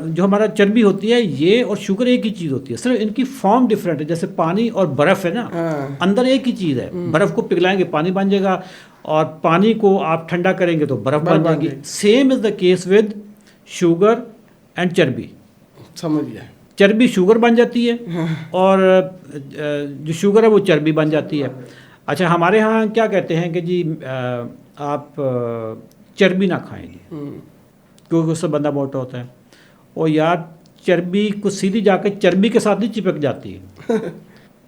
جو ہمارا چربی ہوتی ہے, یہ اور شوگر ایک ہی چیز ہوتی ہے, صرف ان کی فارم ڈفرینٹ ہے. جیسے پانی اور برف ہے نا, اندر ایک ہی چیز ہے. برف کو پگھلائیں گے پانی بن جائے گا, اور پانی کو آپ ٹھنڈا کریں گے تو برف بن جائے گی. Same is the case with sugar and چربی. سمجھ گیا. چربی شوگر بن جاتی ہے, اور جو شوگر ہے وہ چربی بن جاتی ہے. اچھا, ہمارے ہاں کیا کہتے ہیں کہ جی آپ چربی نہ کھائیں جی, کیونکہ اس سے بندہ موٹا ہوتا ہے. اور یار چربی کو سیدھی جا کے چربی کے ساتھ نہیں چپک جاتی ہے,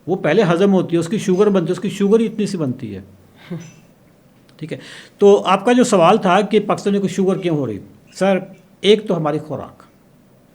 وہ پہلے ہضم ہوتی ہے, اس کی شوگر بنتی ہے, اس کی شوگر ہی اتنی سی بنتی ہے. ٹھیک ہے, تو آپ کا جو سوال تھا کہ پاکستانی کو شوگر کیوں ہو رہی, سر ایک تو ہماری خوراک,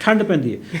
ਠੰਡ ਪੈਂਦੀ ਹੈ,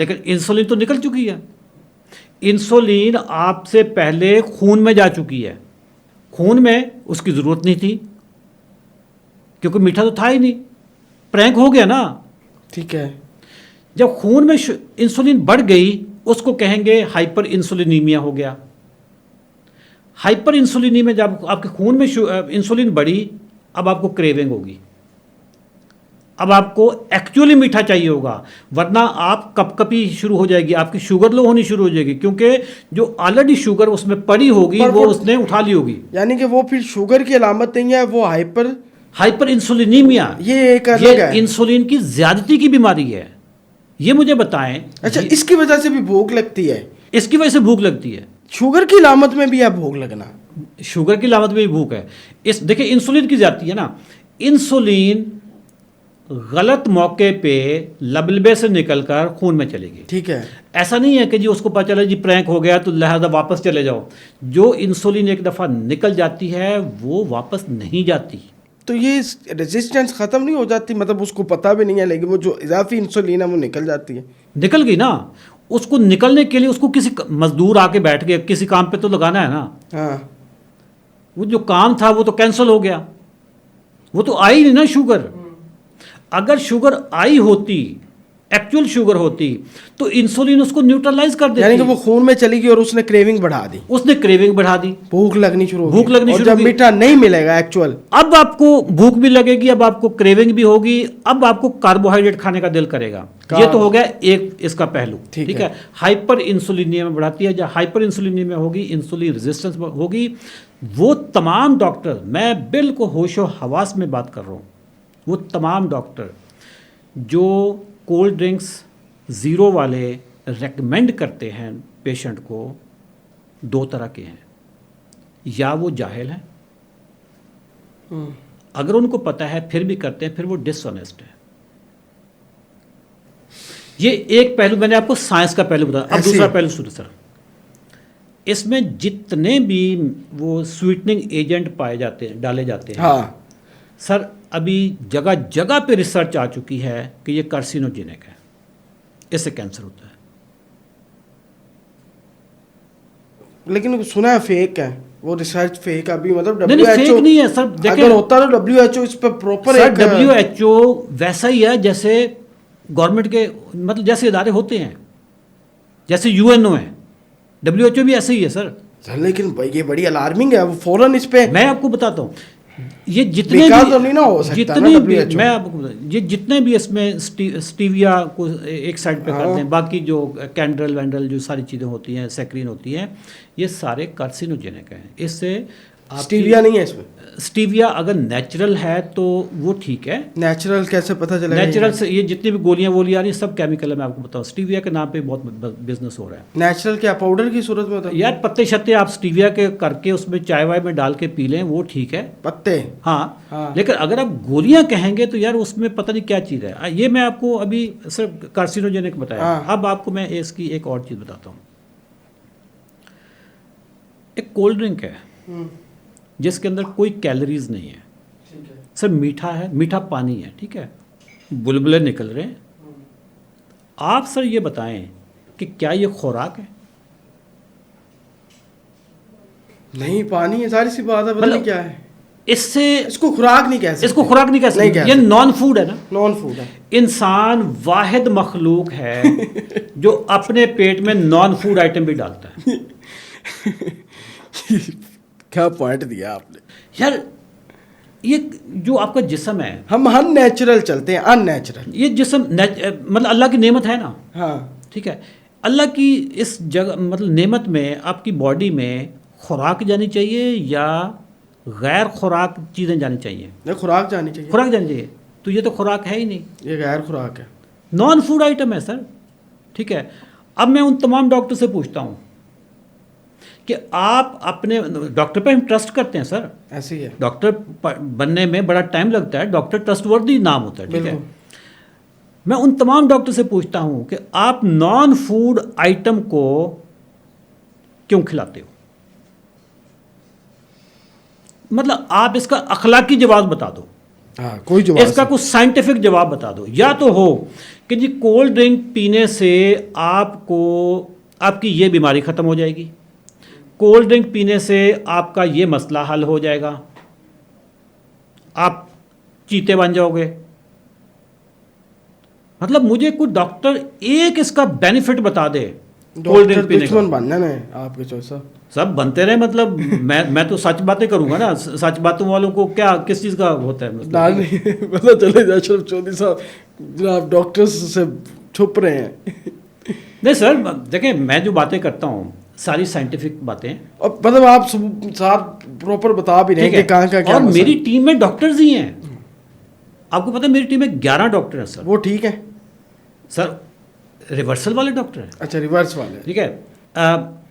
لیکن انسولین تو نکل چکی ہے. انسولین آپ سے پہلے خون میں جا چکی ہے. خون میں اس کی ضرورت نہیں تھی کیونکہ میٹھا تو تھا ہی نہیں, پرینک ہو گیا نا. ٹھیک ہے. جب خون میں انسولین بڑھ گئی اس کو کہیں گے ہائپر انسولینیمیا ہو گیا. ہائپر انسولینیمیا جب آپ کے خون میں انسولین بڑھی, اب آپ کو کریونگ ہوگی, اب آپ کو ایکچولی میٹھا چاہیے ہوگا, ورنہ آپ کپ کپی شروع ہو جائے گی, آپ کی شوگر لو ہونی شروع ہو جائے گی, کیونکہ جو آلریڈی شوگر اس میں پڑی ہوگی وہ اس نے اٹھا لی ہوگی. یعنی کہ وہ پھر شوگر کی علامت نہیں ہے, وہ ہائپر انسولینیمیا, یہ ایک الگ ہے, انسولین کی زیادتی کی بیماری ہے. یہ مجھے بتائیں. اچھا, اس کی وجہ سے بھی بھوک لگتی ہے؟ اس کی وجہ سے بھوک لگتی ہے. شوگر کی علامت میں بھی ہے بھوک لگنا؟ شوگر کی علامت میں بھی بھوک ہے. دیکھیں انسولین کی زیادتی ہے نا. انسولین غلط موقع پہ لبلبے سے نکل کر خون میں چلے گی. ٹھیک ہے. ایسا نہیں ہے کہ جی اس کو پتہ چلا جی پرینک ہو گیا تو لہذا واپس چلے جاؤ. جو انسولین ایک دفعہ نکل جاتی ہے وہ واپس نہیں جاتی. تو یہ ریزسٹنس ختم نہیں ہو جاتی؟ مطلب اس کو پتہ بھی نہیں ہے لیکن وہ جو اضافی انسولین ہے وہ نکل جاتی ہے. نکل گئی نا. اس کو نکلنے کے لیے اس کو کسی مزدور آ کے بیٹھ گیا, کسی کام پہ تو لگانا ہے نا. ہاں, وہ جو کام تھا وہ تو کینسل ہو گیا, وہ تو آئی نہیں نا شوگر. اگر شوگر آئی ہوتی, ایکچوئل شوگر ہوتی, تو انسولین اس کو نیوٹرلائز کر دیتی. یعنی کہ وہ خون میں چلی گئی اور اس نے کریونگ بڑھا دی. اس نے کریونگ بڑھا دی, بھوک لگنی شروع ہو گئی. بھوک لگنی اور شروع جب ہوئی. میٹھا نہیں ملے گا ایکچوئل, اب آپ کو بھوک بھی لگے گی, اب آپ کو کریونگ بھی ہوگی, اب آپ کو کاربوہائیڈریٹ کھانے کا دل کرے گا. یہ تو ہو گیا ایک اس کا پہلو. ٹھیک ہے. ہائپر انسولینیا میں بڑھاتی ہے. جب ہائپر انسولینیا میں ہوگی, انسولین ریزسٹنس ہوگی. وہ تمام ڈاکٹر, میں بالکل ہوش و حواس میں بات کر رہا ہوں, وہ تمام ڈاکٹر جو کولڈ ڈرنکس زیرو والے ریکمینڈ کرتے ہیں پیشنٹ کو, دو طرح کے ہیں. یا وہ جاہل ہیں, اگر ان کو پتہ ہے پھر بھی کرتے ہیں, پھر وہ ڈس آنیسٹ ہیں. یہ ایک پہلو میں نے آپ کو سائنس کا پہلو بتایا. اب دوسرا پہلو سنیں سر. اس میں جتنے بھی وہ سویٹننگ ایجنٹ پائے جاتے ہیں, ڈالے جاتے ہیں, ہاں سر ابھی جگہ جگہ پہ ریسرچ آ چکی ہے کہ یہ کارسینوجینک ہے, اس سے کینسر ہوتا ہے. لیکن سنا ہے فیک ہے وہ ریسرچ, فیک ابھی مطلب نہیں فیک نہیں ہے سر. اگر ہوتا تو WHO اس پہ پراپر, سر WHO ویسا ہی ہے جیسے گورنمنٹ کے, مطلب جیسے ادارے ہوتے ہیں, جیسے UNO ہے, WHO بھی ایسے ہی ہے سر. لیکن یہ بڑی الارمنگ ہے, وہ فوراً اس پہ. میں آپ کو بتاتا ہوں, یہ جتنے بھی میں آپ کو یہ جتنے بھی اس میں اسٹیویا کو ایک سائڈ پہ کرتے ہیں, باقی جو کینڈل وینڈل جو ساری چیزیں ہوتی ہیں, سیکرین ہوتی ہیں, یہ سارے کارسینوجینک ہیں. اس سے اسٹیویا نہیں ہے اس میں. اسٹیویا اگر نیچرل ہے تو وہ ٹھیک ہے. نیچرل کیسے پتہ چلے گا؟ نیچرل سے یہ جتنی بھی گولیاں آ رہی ہیں سب کیمیکل ہے. میں آپ کو بتاؤں, اسٹیویا کے نام پہ بہت بزنس ہو رہا ہے. نیچرل کیا پاؤڈر کی صورت میں ہوتا ہے یار؟ پتے شتے آپ اسٹیویا کے کر کے اس میں چائے وائے میں ڈال کے پی لیں, وہ ٹھیک ہے. پتے, ہاں. لیکن اگر آپ گولیاں کہیں گے تو یار اس میں پتہ نہیں کیا چیز ہے. یہ میں آپ کو ابھی صرف کارسینوجینک بتایا. اب آپ کو میں اس کی ایک اور چیز بتاتا ہوں. ایک کولڈ ڈرنک ہے جس کے اندر کوئی کیلریز نہیں ہے سر, میٹھا ہے, میٹھا پانی ہے, ٹھیک ہے, بلبلے نکل رہے ہیں. آپ سر یہ بتائیں کہ کیا یہ خوراک ہے؟ نہیں, پانی ہے, ساری سی بات ہے. پتہ نہیں کیا ہے اس کو خوراک نہیں کہہ سکتے. اس کو خوراک نہیں کہہ سکتے. یہ نان فوڈ ہے نا. نان فوڈ ہے. انسان واحد مخلوق ہے جو اپنے پیٹ میں نان فوڈ آئٹم بھی ڈالتا ہے. کیا پوائنٹ دیا آپ نے یار. یہ جو آپ کا جسم ہے, ہم ان نیچرل چلتے ہیں, ان نیچرل. یہ جسم مطلب اللہ کی نعمت ہے نا. ہاں ٹھیک ہے. اللہ کی اس جگہ مطلب نعمت میں آپ کی باڈی میں خوراک جانی چاہیے یا غیر خوراک چیزیں جانی چاہیے؟ خوراک جانی چاہیے. خوراک جانی چاہیے. تو یہ تو خوراک ہے ہی نہیں, یہ غیر خوراک ہے, نان فوڈ آئٹم ہے سر. ٹھیک ہے. اب میں ان تمام ڈاکٹر سے پوچھتا ہوں کہ آپ اپنے ڈاکٹر پہ ہم ٹرسٹ کرتے ہیں سر. ایسے ہی ہے. ڈاکٹر بننے میں بڑا ٹائم لگتا ہے, ڈاکٹر ٹرسٹ وردی نام ہوتا ہے. ٹھیک ہے. میں ان تمام ڈاکٹر سے پوچھتا ہوں کہ آپ نان فوڈ آئٹم کو کیوں کھلاتے ہو؟ مطلب آپ اس کا اخلاقی جواب بتا دو, کوئی جواب, اس کا کوئی سائنٹیفک جواب بتا دو. یا تو ہو کہ جی کولڈ ڈرنک پینے سے آپ کی یہ بیماری ختم ہو جائے گی، کولڈ ڈرنک پینے سے آپ کا یہ مسئلہ حل ہو جائے گا، آپ چیتے بن جاؤ گے. مطلب مجھے کوئی ڈاکٹر ایک اس کا بینیفٹ بتا دے کولڈ ڈرنک پینے کا. دشمن بننا نا آپ کے چوسا سب بنتے رہے، مطلب میں تو سچ باتیں کروں گا نا. سچ باتوں والوں کو کیا کس چیز کا ہوتا ہے مطلب؟ پتا چلے اشرف چودھری صاحب جناب ڈاکٹرز سے چھپ رہے ہیں. نہیں سر، دیکھیں میں جو باتیں کرتا ہوں ساری سائنٹیفک باتیں، اور مطلب آپ صاحب پراپر بتا بھی رہے ہیں کہ کہاں کا کیا اور مسئلہ. میری ٹیم میں ڈاکٹرز ہی ہیں. آپ کو پتہ ہے میری ٹیم میں 11 ڈاکٹر ہیں سر. وہ ٹھیک ہے سر ریورسل والے ڈاکٹر ہیں. اچھا ریورس والے ٹھیک ہے.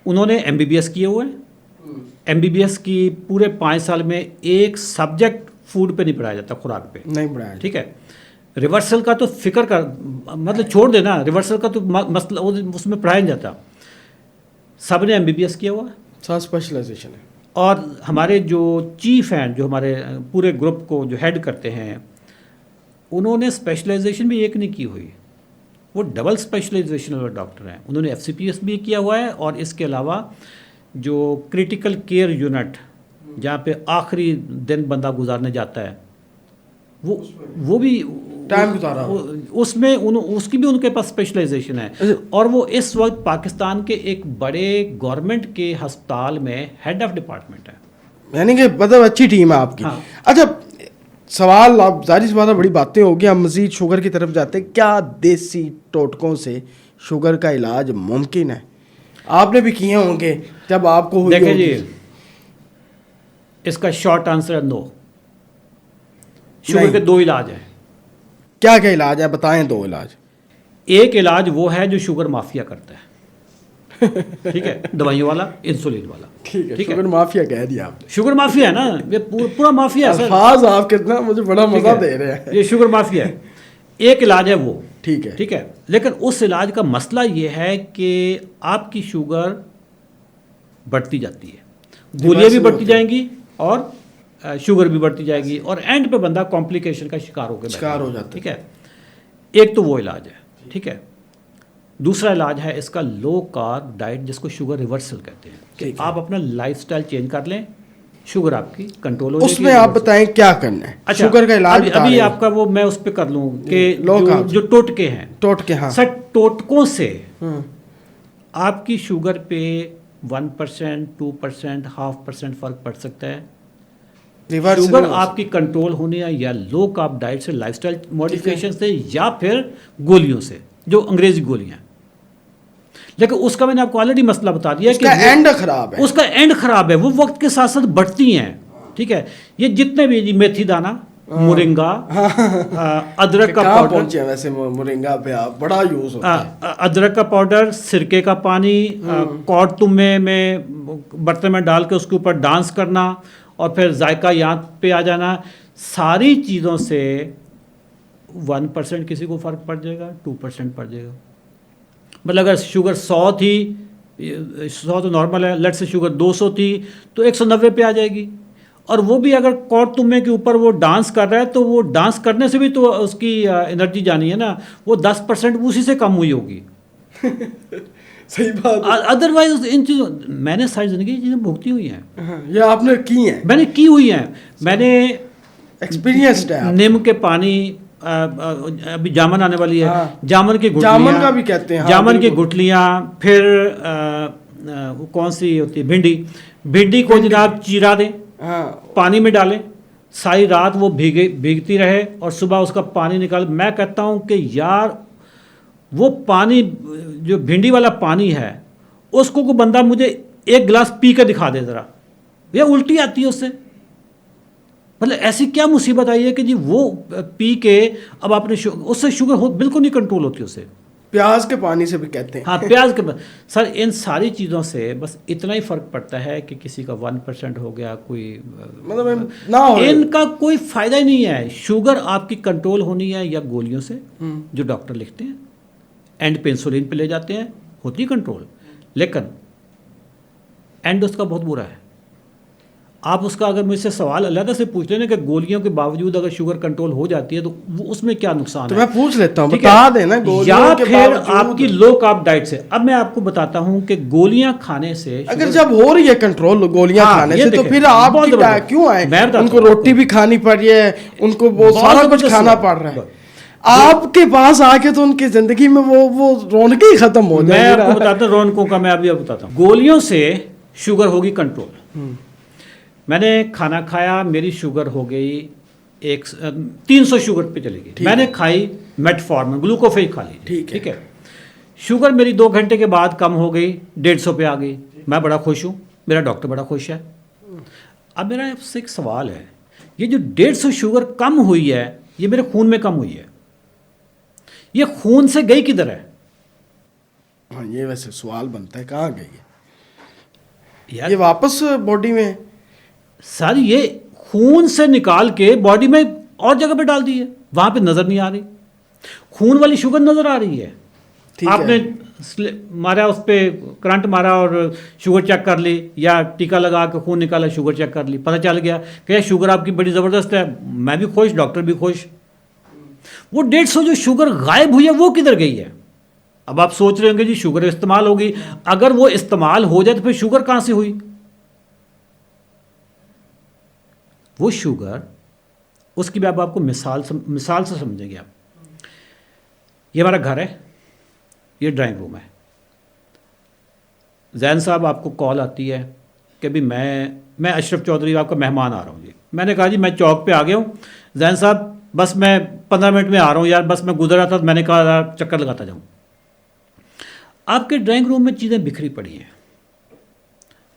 انہوں نے MBBS کیے ہوئے ہیں. MBBS کی پورے 5 سال میں ایک سبجیکٹ فوڈ پہ نہیں پڑھایا جاتا، خوراک پہ نہیں پڑھایا. ٹھیک ہے. ریورسل کا تو فکر کر، مطلب چھوڑ دینا، ریورسل کا تو مسئلہ اس میں پڑھایا نہیں جاتا. سب نے MBBS کیا ہوا ہے. سب اسپیشلائزیشن ہے. اور ہمارے جو چیف ہیں، جو ہمارے پورے گروپ کو جو ہیڈ کرتے ہیں، انہوں نے اسپیشلائزیشن بھی ایک نہیں کی ہوئی، وہ ڈبل اسپیشلائزیشن والے ڈاکٹر ہیں. انہوں نے FCPS بھی کیا ہوا ہے، اور اس کے علاوہ جو کرٹیکل کیئر یونٹ جہاں پہ آخری دن بندہ گزارنے جاتا ہے، وہ بھی ٹائم گزارا، اس میں اس کی بھی ان کے پاس اسپیشلائزیشن ہے. اور وہ اس وقت پاکستان کے ایک بڑے گورنمنٹ کے ہسپتال میں ہیڈ آف ڈپارٹمنٹ ہے. یعنی کہ مطلب اچھی ٹیم ہے آپ کی. اچھا سوال، آپ ظاہر سی بات ہے بڑی باتیں ہو گئی، ہم مزید شوگر کی طرف جاتے ہیں. کیا دیسی ٹوٹکوں سے شوگر کا علاج ممکن ہے؟ آپ نے بھی کیے ہوں گے جب آپ کو ہوئی دیکھیں ہوگی. جی، اس کا شارٹ آنسر ہے نو. شوگر کے 2 علاج ہیں. کیا کیا علاج ہے بتائیں؟ 2 علاج. ایک علاج وہ ہے جو شوگر مافیا کرتا ہے، ٹھیک ہے، دوائیوں والا، انسولین والا. ٹھیک ہے، شوگر مافیا کہہ دیا آپ نے. شوگر مافیا ہے نا، یہ پورا مافیا ہے سر. الفاظ آپ کتنا مجھے بڑا مزہ دے رہے ہیں. یہ شوگر مافیا ہے. ایک علاج ہے وہ، ٹھیک ہے، ٹھیک ہے. لیکن اس علاج کا مسئلہ یہ ہے کہ آپ کی شوگر بڑھتی جاتی ہے، گولیاں بھی بڑھتی جائیں گی اور شوگر بھی بڑھتی جائے گی، اور اینڈ پہ بندہ کمپلیکیشن کا شکار ہو جاتا ہے. ٹھیک ہے. ایک تو وہ علاج ہے، ٹھیک ہے. دوسرا علاج ہے اس کا لو کارب ڈائٹ، جس کو شوگر ریورسل کہتے ہیں، کہ آپ اپنا لائف سٹائل چینج کر لیں، شوگر آپ کی کنٹرول ہو جائے گی. اس میں آپ بتائیں کیا کرنا ہے. شوگر کا علاج ابھی آپ کا وہ میں اس پہ کر لوں کہ جو ٹوٹکے ہیں. ٹوٹکے، ہاں سر ٹوٹکوں سے آپ کی شوگر پہ 1%، 2%، 0.5% فرق پڑ سکتا ہے. شوگر آپ کی کنٹرول ہونے یا لو کارب ڈائٹ سے، لائف سٹائل موڈیفیکیشن سے، یا پھر گولیوں سے جو انگریزی گولیاں ہیں. لیکن اس کا میں نے آپ کو آلریڈی مسئلہ بتا دیا کہ اینڈ خراب ہے. اس کا اینڈ خراب ہے. وہ وقت کے ساتھ ساتھ بڑھتی ہیں. ٹھیک ہے. یہ جتنے بھی میتھی دانہ، مورنگا، ادرک کا پاؤڈر، ویسے مورنگا پہ آپ بڑا یوز ہوتا ہے، ادرک کا پاؤڈر، سرکے کا پانی، کاٹ تمے میں برتن میں ڈال کے اس کے اوپر ڈانس کرنا، اور پھر ذائقہ یاد پہ آ جانا، ساری چیزوں سے 1% کسی کو فرق پڑ جائے گا، 2% پڑ جائے گا. مطلب اگر شوگر 100 تھی، 100 تو نارمل ہے، لیٹ سے شوگر 200 تھی تو 190 پہ آ جائے گی. اور وہ بھی اگر کوٹ تمے کے اوپر وہ ڈانس کر رہا ہے تو وہ ڈانس کرنے سے بھی تو اس کی انرجی جانی ہے نا، وہ 10% اسی سے کم ہوئی ہوگی. صحیح بات. ادروائز ان چیزوں میں نے ساری زندگی یہ چیزیں بھگتی ہوئی ہیں. یہ آپ نے کی ہیں؟ میں نے کی ہوئی ہیں. میں نے ایکسپیرینسڈ ہے. نیم کے پانی، ابھی جامن آنے والی ہے، جامن کی گٹلیاں، جامن کا بھی کہتے ہیں، جامن کی گٹلیاں. پھر کون سی ہوتی ہے، بھنڈی کو جناب چیرا دیں، پانی میں ڈالیں، ساری رات وہ بھیگتی رہے، اور صبح اس کا پانی نکال. میں کہتا ہوں کہ یار وہ پانی جو بھنڈی والا پانی ہے، اس کو کوئی بندہ مجھے 1 گلاس پی کے دکھا دے ذرا، یا الٹی آتی ہے اس سے. مطلب ایسی کیا مصیبت آئی ہے کہ جی وہ پی کے اب آپ نے اس سے شوگر بالکل نہیں کنٹرول ہوتی اس سے. پیاز کے پانی سے بھی کہتے ہیں. ہاں پیاز کے سر ان ساری چیزوں سے بس اتنا ہی فرق پڑتا ہے کہ کسی کا 1% ہو گیا، کوئی مطلب نہ ہو، ان کا کوئی فائدہ ہی نہیں ہے. شوگر آپ کی کنٹرول ہونی ہے یا گولیوں سے جو ڈاکٹر لکھتے ہیں، اینڈ پہ انسولین پہ لے جاتے ہیں، ہوتی کنٹرول. لیکن اینڈ اس کا بہت برا ہے. آپ اس کا اگر مجھ سے سوال علیحدہ سے پوچھ لیں نا کہ گولیوں کے باوجود اگر شوگر کنٹرول ہو جاتی ہے تو اس میں کیا نقصان تو ہے، میں پوچھ لیتا ہوں، ٹھیک ہے؟ بتا دینا یا گولیوں کے پھر باوجود آپ کی لو کارب ڈائٹ سے. اب میں آپ کو بتاتا ہوں کہ گولیاں کھانے سے اگر جب ہو رہی ہے کنٹرول گولیاں ہاں، کھانے یہ سے تو دیکھیں، پھر آپ بہت کی زبردست. کیوں آئے؟ میں بتاتا ان کو ہوں آپ روٹی بھی کھانی پڑ رہی ہے، ان کو وہ بہت سارا کچھ زبردست کھانا سوال. پڑ رہا ہے. آپ کے پاس آ کے تو ان کی زندگی میں وہ رونقیں ہی ختم ہو جائیں میں گی آپ کو نا. بتاتا ہوں رونقوں کا، میں ابھی بتاتا ہوں. گولیوں سے شوگر ہوگی کنٹرول. میں نے کھانا کھایا، میری شوگر ہو گئی 300 شوگر پہ چلے گی. میں نے کھائی میٹفارمن گلوکوفیج کھا لی، ٹھیک ہے. شوگر میری 2 گھنٹے کے بعد کم ہو گئی، 150 پہ آ گئی. میں بڑا خوش ہوں، میرا ڈاکٹر بڑا خوش ہے. اب میرا آپ سے ایک سوال ہے، یہ جو 150 شوگر کم ہوئی ہے یہ میرے خون میں کم ہوئی ہے، یہ خون سے گئی کدھر ہے؟ ہاں یہ ویسے سوال بنتا ہے، کہاں گئی ہے یار یہ؟ واپس باڈی میں. سر یہ خون سے نکال کے باڈی میں اور جگہ پہ ڈال دی ہے، وہاں پہ نظر نہیں آ رہی. خون والی شوگر نظر آ رہی ہے. آپ نے مارا، اس پہ کرنٹ مارا اور شوگر چیک کر لی، یا ٹیکا لگا کے خون نکالا شوگر چیک کر لی، پتہ چل گیا کہ شوگر آپ کی بڑی زبردست ہے. میں بھی خوش، ڈاکٹر بھی خوش. وہ 150 جو شوگر غائب ہوئی ہے وہ کدھر گئی ہے؟ اب آپ سوچ رہے ہوں گے جی شوگر استعمال ہوگی. اگر وہ استعمال ہو جائے تو پھر شوگر کہاں سے ہوئی؟ وہ شوگر، اس کی بھی آپ کو مثال سے سمجھیں گے. آپ، یہ ہمارا گھر ہے، یہ ڈرائنگ روم ہے. زین صاحب آپ کو کال آتی ہے کہ بھی میں اشرف چودھری آپ کا مہمان آ رہا ہوں. جی میں نے کہا جی میں چوک پہ آ گیا ہوں، زین صاحب بس میں 15 منٹ میں آ رہا ہوں یار، بس میں گزر رہا تھا، میں نے کہا چکر لگاتا جاؤں. آپ کے ڈرائنگ روم میں چیزیں بکھری پڑی ہیں،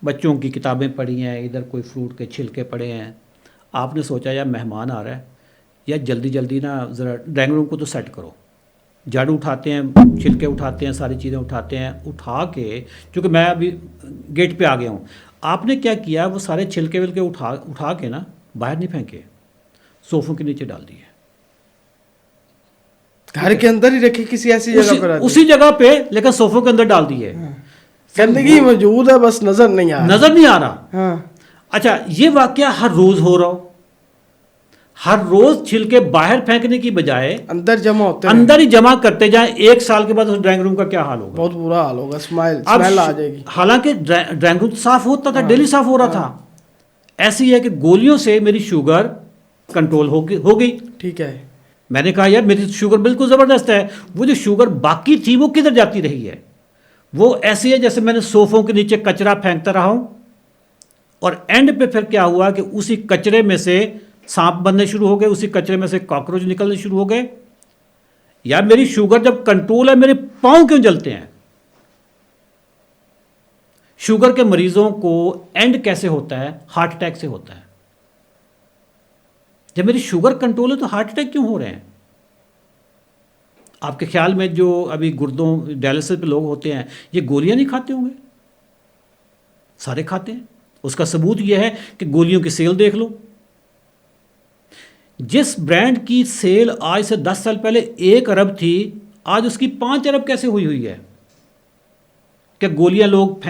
بچوں کی کتابیں پڑی ہیں، ادھر کوئی فروٹ کے چھلکے پڑے ہیں. آپ نے سوچا یار مہمان آ رہا ہے، یا جلدی جلدی نا ذرا ڈرائنگ روم کو تو سیٹ کرو. جھاڑو اٹھاتے ہیں، چھلکے اٹھاتے ہیں، ساری چیزیں اٹھاتے ہیں. اٹھا کے، چونکہ میں ابھی گیٹ پہ آ گیا ہوں، آپ نے کیا کیا، وہ سارے چھلکے ولکے اٹھا کے نا باہر نہیں پھینکے، صوفوں کے نیچے ڈال دیے. گھر کے اندر ہی رکھی کسی ایسی جگہ پر، اسی جگہ پہ، لیکن صوفوں کے اندر ڈال دیے. گندگی موجود ہے، بس نظر نہیں آ رہا. ہاں اچھا یہ واقعہ ہر روز ہو رہا ہو، ہر روز چھلکے باہر پھینکنے کی بجائے اندر جمع ہوتے ہیں، اندر ہی جمع کرتے جائیں، 1 سال کے بعد اس ڈرائنگ روم کا کیا حال ہوگا؟ بہت برا حال ہوگا. اب اسمیل آ جائے گی. حالانکہ ڈرائنگ روم صاف ہوتا تھا، ڈیلی صاف ہو رہا تھا. ایسی ہے کہ گولیوں سے میری شوگر کنٹرول ہو گئی. ٹھیک ہے. میں نے کہا یار میری شوگر بالکل زبردست ہے. وہ جو شوگر باقی تھی وہ کدھر جاتی رہی ہے؟ وہ ایسی ہے جیسے میں نے صوفوں کے نیچے کچرا پھینکتا رہا ہوں، اور اینڈ پہ پھر کیا ہوا کہ اسی کچرے میں سے سانپ بننے شروع ہو گئے، اسی کچرے میں سے کاکروچ نکلنے شروع ہو گئے. یار میری شوگر جب کنٹرول ہے، میرے پاؤں کیوں جلتے ہیں؟ شوگر کے مریضوں کو اینڈ کیسے ہوتا ہے؟ ہارٹ اٹیک سے ہوتا ہے. جب میری شوگر کنٹرول ہے تو ہارٹ اٹیک کیوں ہو رہے ہیں؟ آپ کے خیال میں جو ابھی گردوں ڈائلسس پہ لوگ ہوتے ہیں یہ گولیاں نہیں کھاتے ہوں گے؟ سارے کھاتے ہیں. اس کا ثبوت یہ ہے کہ گولیوں کی سیل دیکھ لو. جس برانڈ کی سیل آج سے 10 سال پہلے 1 ارب تھی، آج اس کی 5 ارب کیسے ہوئی ہے؟ کہ گولیاں لوگ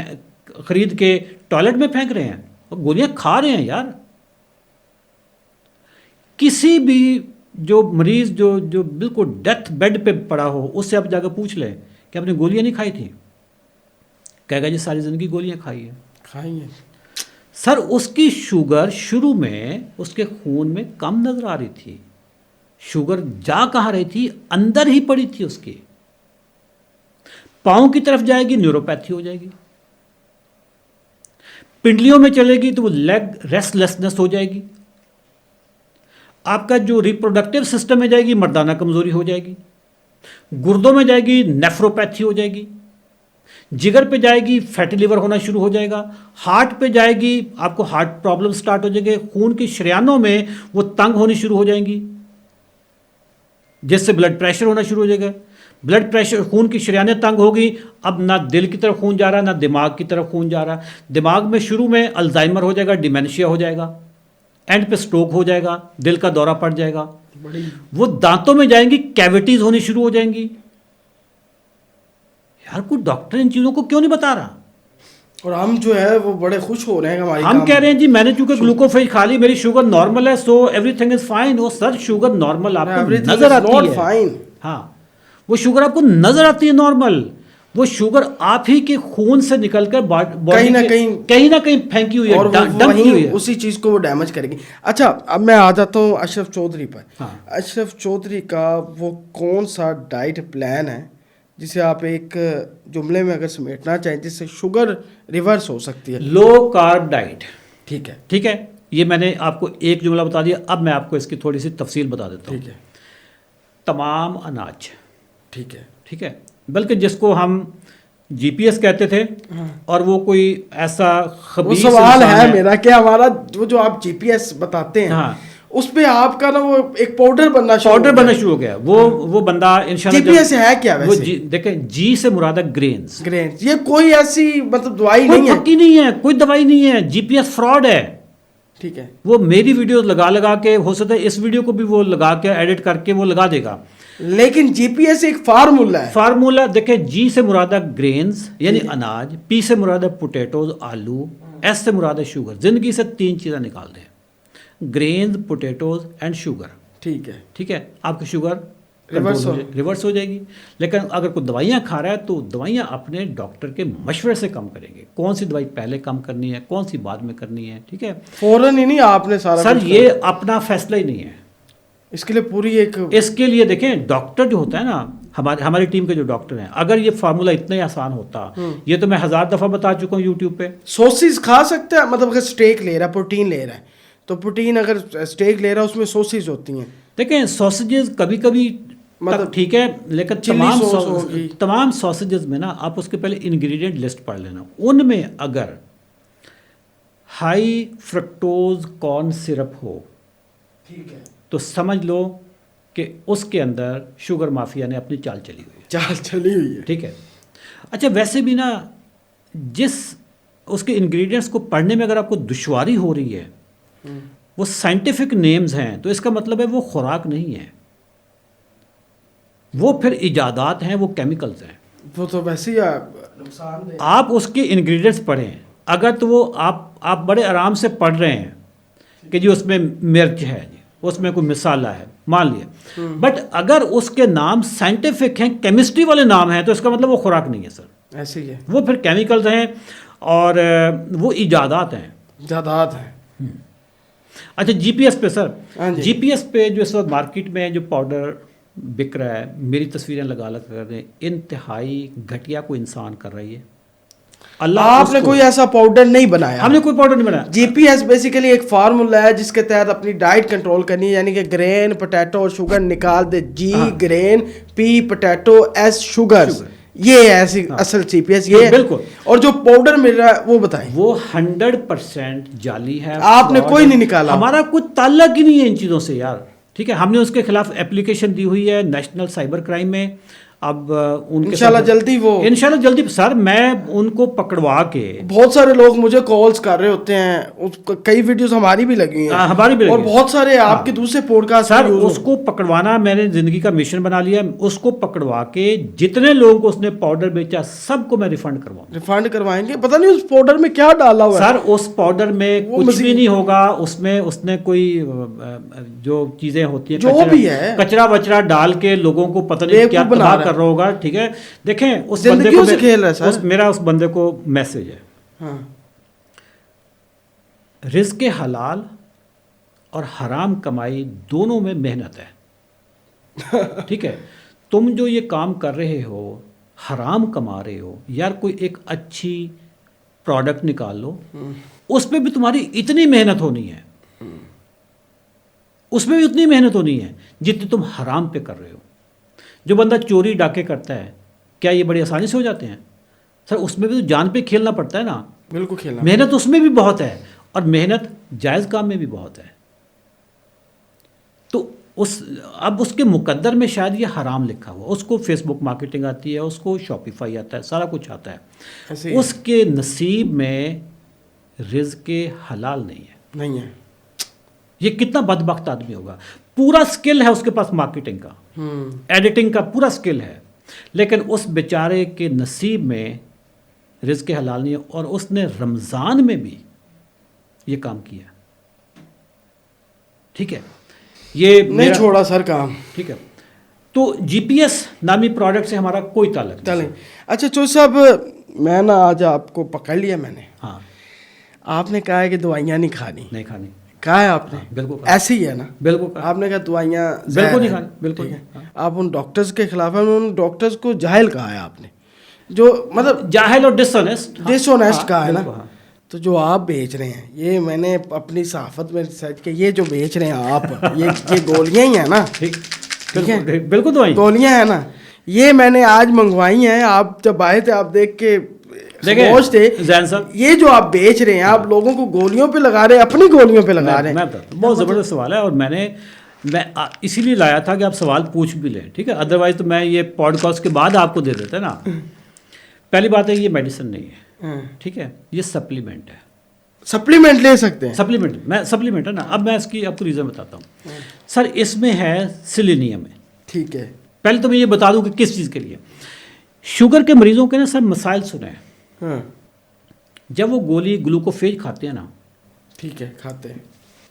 خرید کے ٹوائلٹ میں پھینک رہے ہیں اور گولیاں کھا رہے ہیں. یار کسی بھی جو مریض جو بالکل ڈیتھ بیڈ پہ پڑا ہو، اس سے آپ جا کے پوچھ لیں کہ آپ نے گولیاں نہیں کھائی تھی، کہے گا جی ساری زندگی گولیاں کھائی ہیں. سر اس کی شوگر شروع میں اس کے خون میں کم نظر آ رہی تھی. شوگر جا کہاں رہی تھی؟ اندر ہی پڑی تھی. اس کی پاؤں کی طرف جائے گی نیوروپیتھی ہو جائے گی، پنڈلیوں میں چلے گی تو وہ لیگ ریسٹ لیسنس ہو جائے گی، آپ کا جو ریپروڈکٹیو سسٹم میں جائے گی مردانہ کمزوری ہو جائے گی، گردوں میں جائے گی نیفروپیتھی ہو جائے گی، جگر پہ جائے گی فیٹی لیور ہونا شروع ہو جائے گا، ہارٹ پہ جائے گی آپ کو ہارٹ پرابلم سٹارٹ ہو جائے گے، خون کی شریانوں میں وہ تنگ ہونی شروع ہو جائیں گی، جس سے بلڈ پریشر ہونا شروع ہو جائے گا. بلڈ پریشر، خون کی شریانیں تنگ ہوگی، اب نہ دل کی طرف خون جا رہا نہ دماغ کی طرف خون جا رہا. دماغ میں شروع میں الزائمر ہو جائے گا، ڈیمینشیا ہو جائے گا، اینڈ پہ سٹروک ہو جائے گا، دل کا دورہ پڑ جائے گا. وہ دانتوں میں جائیں گی، کیویٹیز ہونی شروع ہو جائیں گی. یار کوئی ڈاکٹر ان چیزوں کو کیوں نہیں بتا رہا؟ اور ہم جو ہے وہ بڑے خوش ہو رہے ہیں کہ ہماری ہم کہہ رہے ہیں جی میں نے چونکہ گلوکوفیج کھا لی میری شوگر نارمل ہے so everything is fine. وہ سر شوگر نارمل آپ کو نظر آتی ہے, فائن. ہاں وہ شوگر آپ کو نظر آتی ہے نارمل, وہ شوگر آپ ہی کے خون سے نکل کر کہیں نہ کہیں پھینکی ہوئی ہے, اور ڈمپ کی ہوئی ہے, اسی چیز کو وہ ڈیمیج کرے گی. اچھا اب میں آ جاتا ہوں اشرف چودھری پر. ہاں. اشرف چودھری کا وہ کون سا ڈائٹ پلان ہے جسے آپ ایک جملے میں اگر سمیٹنا چاہیں جس سے شوگر ریورس ہو سکتی ہے؟ لو کارب ڈائٹ. ٹھیک ہے, ٹھیک ہے, یہ میں نے آپ کو ایک جملہ بتا دیا, اب میں آپ کو اس کی تھوڑی سی تفصیل بتا دیتا ہوں. ٹھیک ہے, تمام اناج, ٹھیک ہے, ٹھیک ہے, بلکہ جس کو ہم جی پی ایس کہتے تھے, اور وہ کوئی ایسا خبیث سوال ہے میرا کہ ہمارا جو آپ جی پی ایس بتاتے ہیں ہاں اس پہ آپ کا نا وہ ایک پاؤڈر بننا شروع ہو گیا. وہ بندہ انشاءاللہ جی پی ایس ہے کیا ویسے؟ دیکھیں جی سے مراد ہے گرینز. یہ کوئی ایسی مطلب دوائی نہیں ہے؟ پکی نہیں ہے, کوئی دوائی نہیں ہے. جی پی ایس فراڈ ہے. ٹھیک ہے, وہ میری ویڈیو لگا کے, ہو سکتا ہے اس ویڈیو کو بھی وہ لگا کے ایڈٹ کر کے وہ لگا دے گا, لیکن جی پی ایس ایک فارمولا دیکھیں. جی سے مراد ہے گرینز یعنی اناج, پی سے مراد ہے پوٹیٹوز آلو, ایس سے مراد ہے شوگر. زندگی سے 3 چیزیں نکال دیں, گرینز, پوٹیٹوز اینڈ شوگر. ٹھیک ہے, ٹھیک ہے, آپ کی شوگر ریورس ہو جائے گی. لیکن اگر کوئی دوائیاں کھا رہا ہے تو دوائیاں اپنے ڈاکٹر کے مشورے سے کم کریں گے, کون سی دوائی پہلے کم کرنی ہے, کون سی بعد میں کرنی ہے. ٹھیک ہے, فوراً ہی نہیں آپ نے سارا. سر یہ اپنا فیصلہ ہی نہیں ہے, اس کے لیے پوری اس کے لیے دیکھیں ڈاکٹر جو ہوتا ہے نا, ہماری ٹیم کے جو ڈاکٹر ہیں, اگر یہ فارمولا اتنا ہی آسان ہوتا, یہ تو میں 1000 دفعہ بتا چکا ہوں یوٹیوب پہ. سوسز کھا سکتا ہے, مطلب اگر اسٹیک لے رہا ہے, پروٹین لے رہا ہے, تو پروٹین اگر اسٹیک لے رہا ہے اس میں سوسز ہوتی ہیں. دیکھیں سوسیجز کبھی کبھی مطلب ٹھیک ہے, لیکن تمام سوسیجز میں نا آپ اس کے پہلے انگریڈینٹ لسٹ پڑھ لینا. ان میں اگر ہائی فرکٹوز کارن سرپ ہو, ٹھیک ہے, تو سمجھ لو کہ اس کے اندر شوگر مافیا نے اپنی چال چلی ہوئی ہے. ٹھیک ہے. اچھا ویسے بھی نا جس اس کے انگریڈینٹس کو پڑھنے میں اگر آپ کو دشواری ہو رہی ہے, وہ سائنٹیفک نیمز ہیں, تو اس کا مطلب ہے وہ خوراک نہیں ہے, وہ پھر ایجادات ہیں, وہ کیمیکلز ہیں. وہ تو ویسے ہی نقصان دہ. آپ اس کے انگریڈینٹس پڑھیں, اگر تو وہ آپ بڑے آرام سے پڑھ رہے ہیں کہ جی اس میں مرچ ہے, جی اس میں کوئی مسالہ ہے, مان لیا, بٹ اگر اس کے نام سائنٹیفک ہیں, کیمسٹری والے نام ہیں, تو اس کا مطلب وہ خوراک نہیں ہے سر. ایسے ہی ہے, وہ پھر کیمیکلز ہیں اور وہ ایجادات ہیں. اچھا جی پی ایس پہ سر, جی پی ایس پہ جو اس وقت مارکیٹ میں جو پاؤڈر بک رہا ہے, میری تصویریں لگا کر رہے ہیں, انتہائی گھٹیا کوئی انسان کر رہی ہے. آپ نے کوئی ایسا پاؤڈر نہیں بنایا؟ ہم نے کوئی پاؤڈر نہیں بنایا. جی پی ایس بیسیکلی ایک فارمولا ہے جس کے تحت اپنی ڈائٹ کنٹرول کرنی ہے, یعنی کہ گرین, پوٹیٹو اور شوگر نکال دے. جی گرین, پی پوٹیٹو, ایس شوگر, یہ ایسی اصل جی پی ایس یہ بالکل. اور جو پاؤڈر مل رہا ہے وہ بتائیں. وہ 100% جعلی ہے, آپ نے کوئی نہیں نکالا. ہمارا کوئی تعلق ہی نہیں ہے ان چیزوں سے یار. ٹھیک ہے, ہم نے اس کے خلاف اپلیکیشن دی ہوئی ہے نیشنل سائبر کرائم میں. اب ان کے انشاءاللہ جلدی انشاءاللہ جلدی سر میں ان کو پکڑوا کے. بہت سارے لوگ مجھے کالز کر رہے ہوتے ہیں, کئی ویڈیوز ہماری بھی لگی ہیں, ہماری بھی, اور بہت سارے آپ کے دوسرے پوڈ کاسٹ. سر اس کو پکڑوانا میں نے زندگی کا مشن بنا لیا. اس کو پکڑوا کے جتنے لوگوں کو اس نے پاؤڈر بیچا سب کو میں ریفنڈ کرواؤں. ریفنڈ کروائیں گے. پتہ نہیں اس پاؤڈر میں کیا ڈالا ہوا ہے سر. اس پاؤڈر میں کچھ بھی نہیں ہوگا, اس میں اس نے کوئی جو چیزیں ہوتی ہیں جو بھی ہے کچرا وچرا ڈال کے لوگوں کو پتہ نہیں کیا تباہ کر رہا ہوگا. ٹھیک ہے, دیکھیں اس بندے کو میرا اس بندے کو میسج ہے, رزق حلال اور حرام کمائی دونوں میں محنت ہے. ٹھیک ہے, تم جو یہ کام کر رہے ہو, حرام کما رہے ہو یار, کوئی ایک اچھی پروڈکٹ نکال لو, اس پہ بھی تمہاری اتنی محنت ہونی ہے, اس میں بھی اتنی محنت ہونی ہے جتنی تم حرام پہ کر رہے ہو. جو بندہ چوری ڈاکے کرتا ہے, کیا یہ بڑی آسانی سے ہو جاتے ہیں؟ سر اس میں بھی تو جان پہ کھیلنا پڑتا ہے نا. بالکل کھیلنا, محنت اس میں بھی بہت ہے, اور محنت جائز کام میں بھی بہت ہے. تو اب اس کے مقدر میں شاید یہ حرام لکھا ہوا, اس کو فیس بک مارکیٹنگ آتی ہے, اس کو شاپیفائی آتا ہے, سارا کچھ آتا ہے. اس کے نصیب میں رزق حلال نہیں ہے. یہ کتنا بدبخت آدمی ہوگا. پورا سکل ہے اس کے پاس مارکیٹنگ کا, ایڈیٹنگ کا پورا سکل ہے, لیکن اس بیچارے کے نصیب میں رزق حلال نہیں ہے، اور اس نے رمضان میں بھی یہ کام کیا، ٹھیک ہے، یہ نہیں چھوڑا سر کام. ٹھیک ہے. تو جی پی ایس نامی پروڈکٹ سے ہمارا کوئی تعلق نہیں. اچھا چودھری صاحب، میں نا آج آپ کو پکڑ لیا میں نے. ہاں، آپ نے کہا ہے کہ دوائیاں نہیں کھانی. نہیں کھانی. کہا ہے آپ نے؟ بالکل ایسے ہی ہے نا. بالکل آپ نے کہا دوائیاں بالکل نہیں کھانی. بالکل. آپ ان ڈاکٹرز کے خلاف ہیں. ان ڈاکٹرز کو جاہل کہا ہے آپ نے، جو مطلب جاہل اور ڈس آنیسٹ کہا ہے نا. تو جو آپ بیچ رہے ہیں، یہ میں نے اپنی صحافت میں ریسرچ کیا، یہ جو بیچ رہے ہیں آپ، یہ گولیاں ہی ہیں نا. ٹھیک ہے، بالکل گولیاں ہیں نا. یہ میں نے آج منگوائی ہیں. آپ جب آئے تھے آپ دیکھ کے خاموش تھے. زین صاحب، یہ جو آپ بیچ رہے ہیں، آپ لوگوں کو گولیوں پہ لگا رہے ہیں، اپنی گولیوں پہ لگا رہے ہیں. بہت زبردست سوال ہے، اور میں اسی لیے لایا تھا کہ آپ سوال پوچھ بھی لیں. ٹھیک ہے، ادروائز تو میں یہ پوڈ کاسٹ کے بعد آپ کو دے دیتا نا. پہلی بات ہے، یہ میڈیسن نہیں ہے. ٹھیک ہے، یہ سپلیمنٹ ہے. سپلیمنٹ لے سکتے ہیں. سپلیمنٹ ہے نا. اب میں اس کی آپ کو ریزن بتاتا ہوں. سر اس میں ہے سیلینیم ہے. ٹھیک ہے. پہلے تو میں یہ بتا دوں کہ کس چیز کے لیے. شوگر کے مریضوں کے نا سر مسائل سنے ہیں. جب وہ گولی گلوکوفیج کھاتے ہیں نا، ٹھیک ہے، کھاتے ہیں،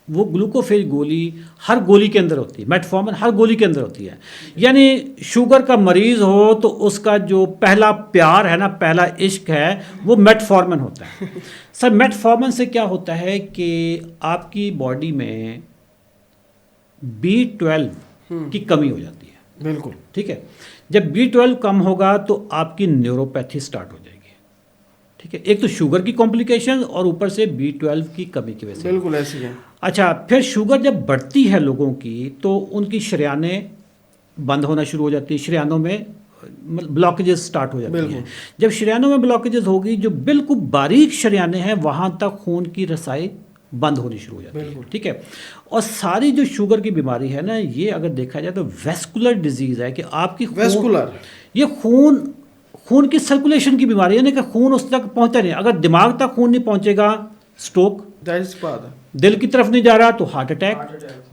وہ گلوکوفیج گولی ہر گولی کے اندر ہوتی ہے، میٹفارمن ہر گولی کے اندر ہوتی ہے. یعنی شوگر کا مریض ہو تو اس کا جو پہلا پیار ہے نا، پہلا عشق ہے، وہ میٹفارمن ہوتا ہے. سر میٹفارمن سے کیا ہوتا ہے کہ آپ کی باڈی میں B12 کی کمی ہو جاتی ہے. بالکل. ٹھیک ہے، جب B12 کم ہوگا تو آپ کی نیوروپیتھی سٹارٹ ہو جائے گی. ٹھیک ہے، ایک تو شوگر کی کمپلیکیشن اور اوپر سے B12 کی کمی کی وجہ سے. بالکل ایسی ہے. اچھا، پھر شوگر جب بڑھتی ہے لوگوں کی تو ان کی شریانیں بند ہونا شروع ہو جاتی ہیں، شریانوں میں بلاکیجز سٹارٹ ہو جاتی ہیں. جب شریانوں میں بلاکیجز ہوگی، جو بالکل باریک شریانیں ہیں وہاں تک خون کی رسائی بند ہونی شروع ہو جاتی ہے. ٹھیک ہے، اور ساری جو شوگر کی بیماری ہے نا، یہ اگر دیکھا جائے تو ویسکولر ڈیزیز ہے، کہ آپ کی یہ خون کی سرکولیشن کی بیماری ہے نا، کہ خون اس تک پہنچتا نہیں. اگر دماغ تک خون نہیں پہنچے گا، سٹروک. دل کی طرف نہیں جا رہا تو ہارٹ اٹیک.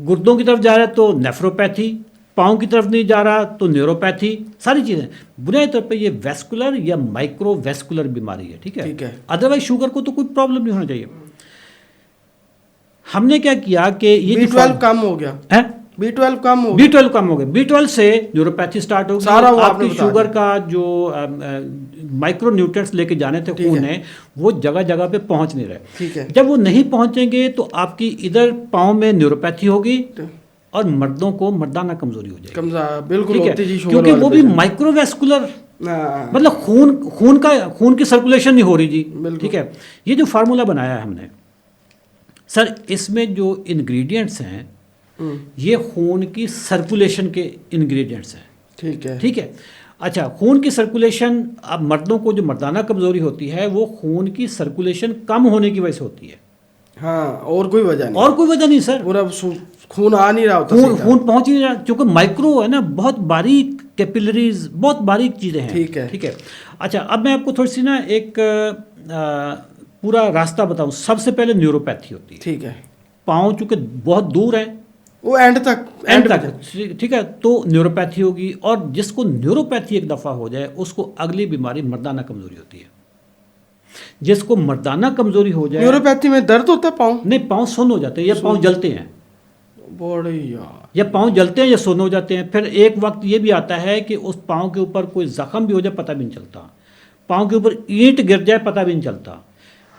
گردوں کی طرف جا رہا ہے تو نیفروپیتھی. پاؤں کی طرف نہیں جا رہا تو نیوروپیتھی. ساری چیزیں بنیادی طور پہ یہ ویسکولر یا مائکرو ویسکولر بیماری ہے. ٹھیک ہے، ادروائز شوگر کو تو کوئی پرابلم نہیں ہونا چاہیے. ہم نے کیا کیا کہ یہ B12 کم ہو گیا. B12 کم ہو گیا. B12 سے نیوروپیتھی سٹارٹ ہو گئی. آپ کی شوگر کا جو مائکرو نیوٹرینٹس لے کے جانے تھے خون نے، وہ جگہ جگہ پہ پہنچ نہیں رہے. جب وہ نہیں پہنچیں گے تو آپ کی ادھر پاؤں میں نیوروپیتھی ہوگی اور مردوں کو مردانہ کمزوری ہو جائے گی. بالکل، کیونکہ وہ بھی مائکرو ویسکولر، مطلب خون کی سرکولیشن نہیں ہو رہی جی. ٹھیک ہے، یہ جو فارمولا بنایا ہے ہم نے سر، اس میں جو انگریڈینٹس ہیں یہ خون کی سرکولیشن کے انگریڈینٹس ہیں. ٹھیک ہے. اچھا، خون کی سرکولیشن، اب مردوں کو جو مردانہ کمزوری ہوتی ہے وہ خون کی سرکولیشن کم ہونے کی وجہ سے ہوتی ہے. ہاں، اور کوئی وجہ نہیں سر. پورا خون آ نہیں رہا ہوتا، خون پہنچ نہیں رہا، کیونکہ مائکرو ہے نا، بہت باریک کیپلریز، بہت باریک چیزیں ہیں. ٹھیک ہے. اچھا، اب میں آپ کو تھوڑی سی نا ایک پورا راستہ بتاؤں. سب سے پہلے نیوروپیتھی ہوتی ہے. ٹھیک ہے. پاؤں چونکہ بہت دور ہے، وہ اینڈ تک. ٹھیک ہے، تو نیوروپیتھی ہوگی. اور جس کو نیوروپیتھی ایک دفعہ ہو جائے اس کو اگلی بیماری مردانہ کمزوری ہوتی ہے. جس کو مردانہ کمزوری ہو جائے، نیوروپیتھی میں درد ہوتا ہے پاؤں؟ نہیں، پاؤں سن ہو جاتے ہیں یا پاؤں جلتے ہیں. یا پاؤں جلتے ہیں یا سن ہو جاتے ہیں. پھر ایک وقت یہ بھی آتا ہے کہ اس پاؤں کے اوپر کوئی زخم بھی ہو جائے، پتہ بھی نہیں چلتا. پاؤں کے اوپر اینٹ گر جائے، پتہ بھی نہیں چلتا.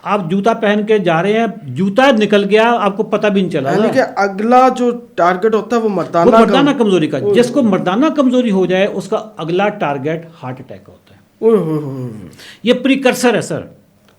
آپ جوتا پہن کے جا رہے ہیں، جوتا نکل گیا، آپ کو پتہ بھی نہیں چلا. یعنی کہ اگلا جو ٹارگٹ ہوتا ہے وہ مردانہ کمزوری کا. جس کو مردانہ کمزوری ہو جائے اس کا اگلا ٹارگٹ ہارٹ اٹیک ہوتا ہے. یہ پریکرسر ہے سر.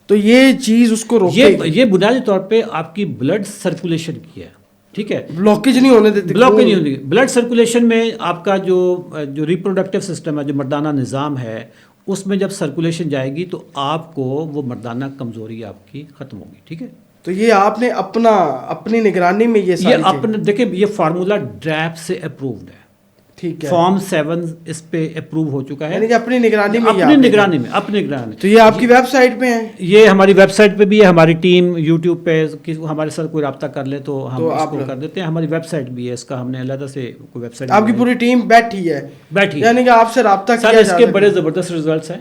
تو یہ چیز اس کو روکے گی. یہ بنیادی طور پہ آپ کی بلڈ سرکولیشن کی ہے. ٹھیک ہے، بلاکیج نہیں ہونے دیتی. بلاکیج نہیں ہوتی. بلڈ سرکولیشن میں آپ کا جو ریپروڈکٹیو سسٹم ہے، جو مردانہ نظام ہے، اس میں جب سرکولیشن جائے گی تو آپ کو وہ مردانہ کمزوری آپ کی ختم ہوگی. ٹھیک ہے. تو یہ آپ نے اپنی نگرانی میں یہ دیکھیں، یہ فارمولا ڈریپ سے اپرووڈ ہے. ٹھیک ہے. فارم 7 اس پہ اپروو ہو چکا ہے. یعنی کہ اپنی نگرانی میں. اپنی نگرانی. تو یہ آپ کی ویب سائٹ پہ ہے؟ یہ ہماری ویب سائٹ پہ بھی ہے. ہماری ٹیم یوٹیوب پہ ہمارے ساتھ کوئی رابطہ کر لے تو ہم اس کو کر دیتے ہیں. ہماری ویب سائٹ بھی ہے، اس کا ہم نے علیحدہ سے کوئی ویب سائٹ. آپ کی پوری ٹیم بیٹھی ہے؟ بیٹھی. یعنی کہ آپ سے رابطہ کیا جائے. اس کے بڑے زبردست ریزلٹس ہیں.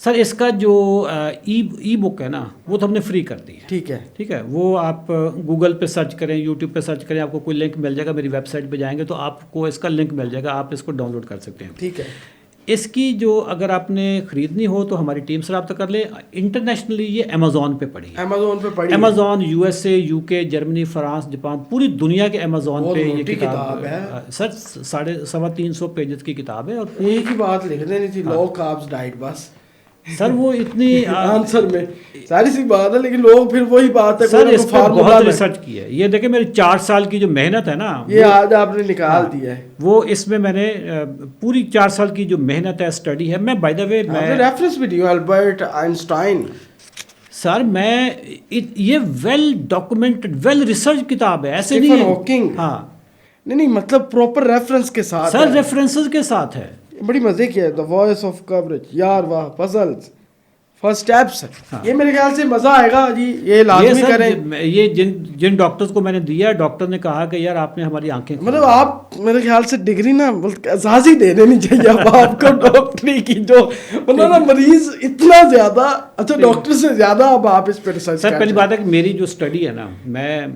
سر اس کا جو ای بک ہے نا وہ تو ہم نے فری کر دی ہے. ٹھیک ہے, وہ آپ گوگل پہ سرچ کریں, یوٹیوب پہ سرچ کریں, آپ کو کوئی لنک مل جائے گا, میری ویب سائٹ پہ جائیں گے تو آپ کو اس کا لنک مل جائے گا, آپ اس کو ڈاؤن لوڈ کر سکتے ہیں. ٹھیک ہے. اس کی جو اگر آپ نے خریدنی ہو تو ہماری ٹیم سے رابطہ کر لیں. انٹرنیشنلی یہ امیزون پہ پڑی ہے. Amazon, U S A, you کے, جرمنی, فرانس, جاپان, پوری دنیا کے امیزون پہ یہ کتاب ہے. سر 350 پیجز کی کتاب ہے. اور ایک ہی بات لکھ دینی تھی, لو کاربز ڈائٹ, بس سر وہ اتنی آنسر میں ساری سی بات ہے, لیکن لوگ پھر وہی بات ہے. سر اس پہ بہت ریسرچ کی ہے. یہ دیکھیں میری 4 سال کی جو محنت ہے نا, یہ آج آپ نے نکال دیا ہے. وہ اس میں نے پوری 4 سال کی جو محنت ہے, اسٹڈی ہے. میں بائی دا وے میں ریفرنس بھی دیا, البرٹ آئنسٹائن. سر میں یہ ویل ڈاکومنٹڈ, ویل ریسرچ کتاب ہے, ایسے نہیں ہے. ہاں نہیں مطلب پراپر ریفرنس کے ساتھ. سر ریفرنسز کے ساتھ ہے. بڑی مزے کی ہے. دا وائس آف کوریج, یار واہ, پزلز, فرسٹ اسٹیپس. یہ میرے خیال سے مزہ آئے گا جی, یہ لازمی کریں. یہ جن ڈاکٹرز کو میں نے دیا, ڈاکٹر نے کہا کہ یار آپ نے ہماری آنکھیں, مطلب آپ میرے خیال سے ڈگری نا اعزاز ہی دے دینی چاہیے اب آپ کو ڈاکٹری کی, جو مطلب نا مریض اتنا زیادہ, اچھا ڈاکٹر سے زیادہ اب آپ اس پہ ریسرچ. سر پہلی بات ہے کہ میری جو اسٹڈی ہے نا, میں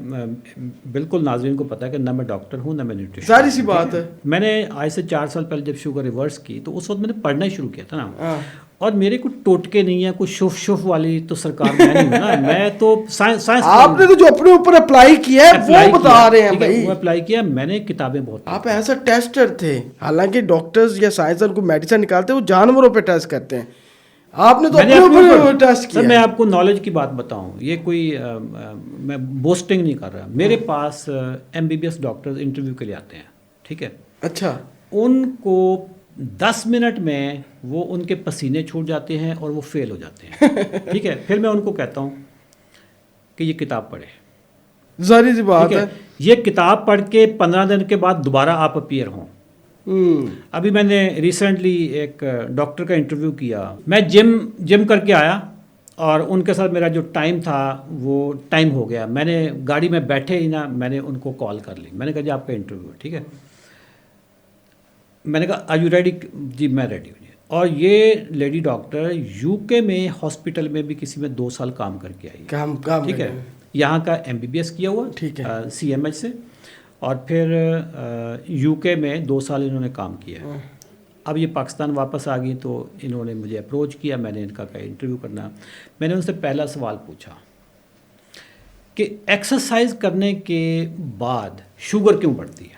بالکل ناظرین کو پتا ہے کہ نہ میں ڈاکٹر ہوں نہ میں نیوٹریشن. ساری سی بات ہے. میں نے آج سے 4 سال پہلے جب شوگر ریورس کی تو اس وقت میں نے پڑھنا ہی شروع کیا تھا نا, اور میرے کو ٹوٹکے نہیں ہیں, کوئی شف والی تو سرکار میں نہیں ہوں نا. میں تو سائنس, آپ نے تو جو اپنے اوپر اپلائی کیا ہے وہ بتا رہے ہیں بھائی. وہ اپلائی کیا, میں نے کتابیں بہت. آپ ایسا ٹیسٹر تھے, حالانکہ ڈاکٹرز یا سائنسدان کو میڈیسن نکالتے ہیں وہ جانوروں پہ ٹیسٹ کرتے ہیں, آپ نے تو اپنے اوپر ٹیسٹ کیا. سر میں آپ کو نالج کی بات بتاؤں, یہ کوئی میں بوسٹنگ نہیں کر رہا. میرے پاس MBBS ڈاکٹرز انٹرویو کے لیے آتے ہیں. ٹھیک ہے. اچھا. ان کو 10 منٹ میں وہ ان کے پسینے چھوٹ جاتے ہیں اور وہ فیل ہو جاتے ہیں. ٹھیک ہے. پھر میں ان کو کہتا ہوں کہ یہ کتاب پڑھے. ظاہر سی بات ہے. یہ کتاب پڑھ کے 15 دن کے بعد دوبارہ آپ اپیئر ہوں. ابھی میں نے ریسنٹلی ایک ڈاکٹر کا انٹرویو کیا. میں جم کر کے آیا اور ان کے ساتھ میرا جو ٹائم تھا وہ ٹائم ہو گیا. میں نے گاڑی میں بیٹھے ہی نا میں نے ان کو کال کر لی. میں نے کہا جی آپ کا انٹرویو ہے. ٹھیک ہے. میں نے کہا آر یو ریڈی؟ جی میں ریڈی ہوں. اور یہ لیڈی ڈاکٹر UK میں ہاسپٹل میں بھی کسی میں 2 سال کام کر کے آئی. ٹھیک ہے. یہاں کا MBBS کیا ہوا, CMH سے, اور پھر UK میں 2 سال انہوں نے کام کیا. اب یہ پاکستان واپس آ گئی تو انہوں نے مجھے اپروچ کیا. میں نے ان کا انٹرویو کرنا. میں نے ان سے پہلا سوال پوچھا کہ ایکسرسائز کرنے کے بعد شوگر کیوں بڑھتی ہے؟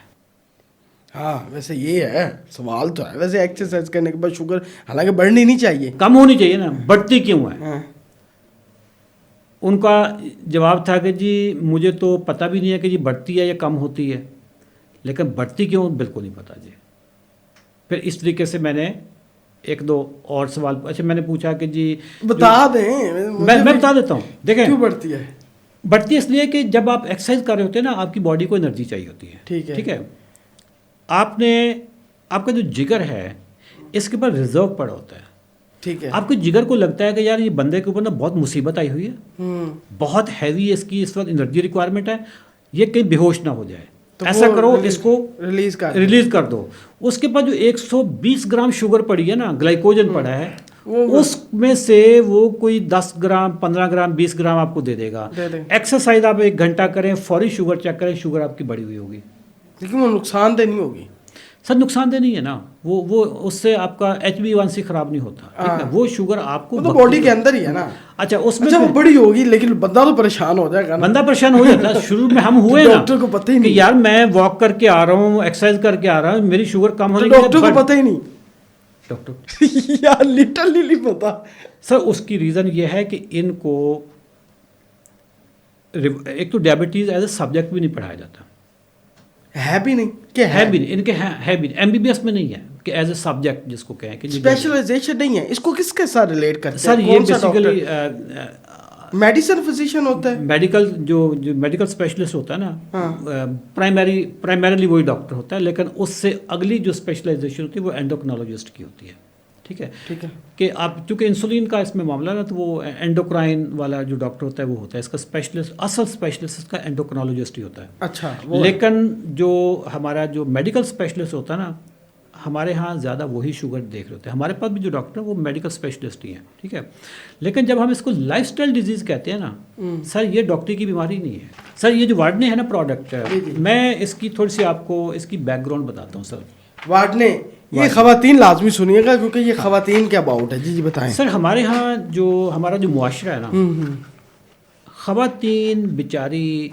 ہاں ویسے یہ ہے سوال تو ہے. ویسے ایکسرسائز کرنے کے بعد شوگر حالانکہ بڑھنی نہیں چاہیے, کم ہونی چاہیے نا, بڑھتی کیوں ہے؟ ان کا جواب تھا کہ جی مجھے تو پتہ بھی نہیں ہے کہ جی بڑھتی ہے یا کم ہوتی ہے, لیکن بڑھتی کیوں بالکل نہیں پتہ جی. پھر اس طریقے سے میں نے 1-2 اور سوال, اچھا میں نے پوچھا کہ جی بتا دیں. میں بتا دیتا ہوں. دیکھیں کیوں بڑھتی ہے. بڑھتی اس لیے کہ جب آپ ایکسرسائز کر رہے ہوتے ہیں نا, آپ کی باڈی کو انرجی چاہیے ہوتی ہے. ٹھیک ہے. آپ کا جو جگر ہے اس کے اوپر ریزرو پڑا ہوتا ہے. ٹھیک ہے. آپ کے جگر کو لگتا ہے کہ یار یہ بندے کے اوپر نا بہت مصیبت آئی ہوئی ہے, بہت ہیوی اس کی اس وقت انرجی ریکوائرمنٹ ہے, یہ کہیں بے ہوش نہ ہو جائے, ایسا کرو اس کو ریلیز کر دو. اس کے بعد جو 120 گرام شوگر پڑی ہے نا, گلائکوجن پڑا ہے, اس میں سے وہ کوئی 10 گرام 15 گرام 20 گرام آپ کو دے دے گا. ایکسرسائز آپ 1 گھنٹہ کریں, فوری شوگر چیک کریں, شوگر آپ کی بڑھی ہوئی ہوگی. لیکن وہ نقصان دہ نہیں ہوگی. سر نقصان دہ نہیں ہے نا, وہ اس سے آپ کا HbA1c خراب نہیں ہوتا. ٹھیک ہے. وہ شوگر آپ کو تو باڈی کے اندر ہی ہے نا. اچھا اس میں وہ بڑی ہوگی لیکن بندہ تو پریشان ہو جائے گا. بندہ پریشان ہو جاتا ہے. شروع میں ہم ہوئے نا, ڈاکٹر کو پتہ ہی نہیں کہ یار میں واک کر کے آ رہا ہوں, ایکسرسائز کر کے آ رہا ہوں, میری شوگر کم ہونے کی, ڈاکٹر کو پتہ ہی نہیں. ڈاکٹر یار لٹرلی نہیں پتا. سر اس کی ریزن یہ ہے کہ ان کو ایک تو ڈائبٹیز ایز اے سبجیکٹ بھی نہیں پڑھایا جاتا. ہے بھی نہیں کہ ہے بھی نہیں, ان کے ہے بھی نہیں. MBBS میں نہیں ہے کہ ایز اے سبجیکٹ جس کو کہیں کہ اسپیشلائزیشن نہیں ہے. اس کو کس کے ساتھ ریلیٹ کرتے ہیں؟ سر یہ بیسیکلی میڈیسن فزیشین ہوتا ہے, میڈیکل جو میڈیکل اسپیشلسٹ ہوتا ہے نا, پرائمریلی وہی ڈاکٹر ہوتا ہے, لیکن اس سے اگلی جو اسپیشلائزیشن ہوتی ہے وہ اینڈوکرینالوجسٹ کی ہوتی ہے. ٹھیک ہے. کہ آپ چونکہ انسولین کا اس میں معاملہ نا, تو وہ اینڈوکرائن والا جو ڈاکٹر ہوتا ہے وہ ہوتا ہے. اس کا اسپیشلسٹ, اصل اسپیشلسٹ اس کا اینڈوکرینالوجسٹ ہی ہوتا ہے. اچھا. لیکن جو ہمارا جو میڈیکل اسپیشلسٹ ہوتا ہے نا, ہمارے ہاں زیادہ وہی شوگر دیکھ رہے ہوتے ہیں. ہمارے پاس بھی جو ڈاکٹر ہیں وہ میڈیکل اسپیشلسٹ ہی ہیں, ٹھیک ہے. لیکن جب ہم اس کو لائف اسٹائل ڈیزیز کہتے ہیں نا سر, یہ ڈاکٹر کی بیماری نہیں ہے سر. یہ جو وارڈنے ہے نا پروڈکٹ, میں اس کی تھوڑی سی آپ کو اس کی بیک گراؤنڈ بتاتا ہوں سر. وارڈنے, یہ خواتین لازمی سنیے گا کیونکہ یہ خواتین کے اباؤٹ ہے. جی بتائیں سر. ہمارے ہاں جو ہمارا جو معاشرہ ہے نا, خواتین بیچاری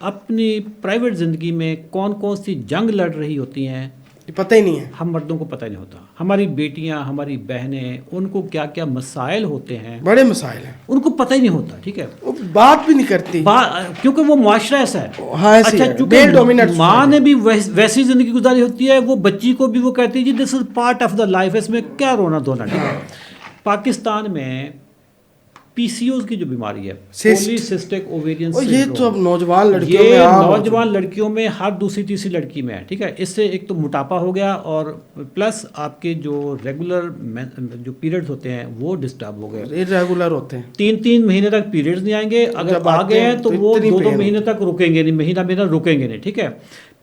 اپنی پرائیویٹ زندگی میں کون کون سی جنگ لڑ رہی ہوتی ہیں پتہ ہی نہیں ہے. ہم مردوں کو پتہ نہیں ہوتا. ہماری بیٹیاں, ہماری بہنیں, ان کو کیا کیا مسائل ہوتے ہیں, بڑے مسائل ہیں, ان کو پتہ ہی نہیں ہوتا, ٹھیک ہے. وہ بات بھی نہیں کرتی کیونکہ وہ معاشرہ ایسا ہے. ہاں اچھا, چونکہ ماں نے بھی ویسی زندگی گزاری ہوتی ہے, وہ بچی کو بھی وہ کہتی ہے جی this is part of the life, اس میں کیا رونا دھونا, ٹھیک ہے. پاکستان میں پی سی اوز کی جو بیماری ہے, پولی سسٹک اوویرین سنڈروم, یہ تو اب نوجوان لڑکیوں میں, نوجوان لڑکیوں میں ہر دوسری تیسری لڑکی میں ہے, ٹھیک ہے. اس سے ایک تو موٹاپا ہو گیا, اور پلس آپ کے جو ریگولر جو پیریڈز ہوتے ہیں وہ ڈسٹرب ہو گئے, ریگولر ہوتے ہیں. 3 مہینے تک پیریڈز نہیں آئیں گے, اگر آ گئے ہیں تو وہ 2 مہینے تک رکیں گے نہیں, مہینہ رکیں گے نہیں, ٹھیک ہے.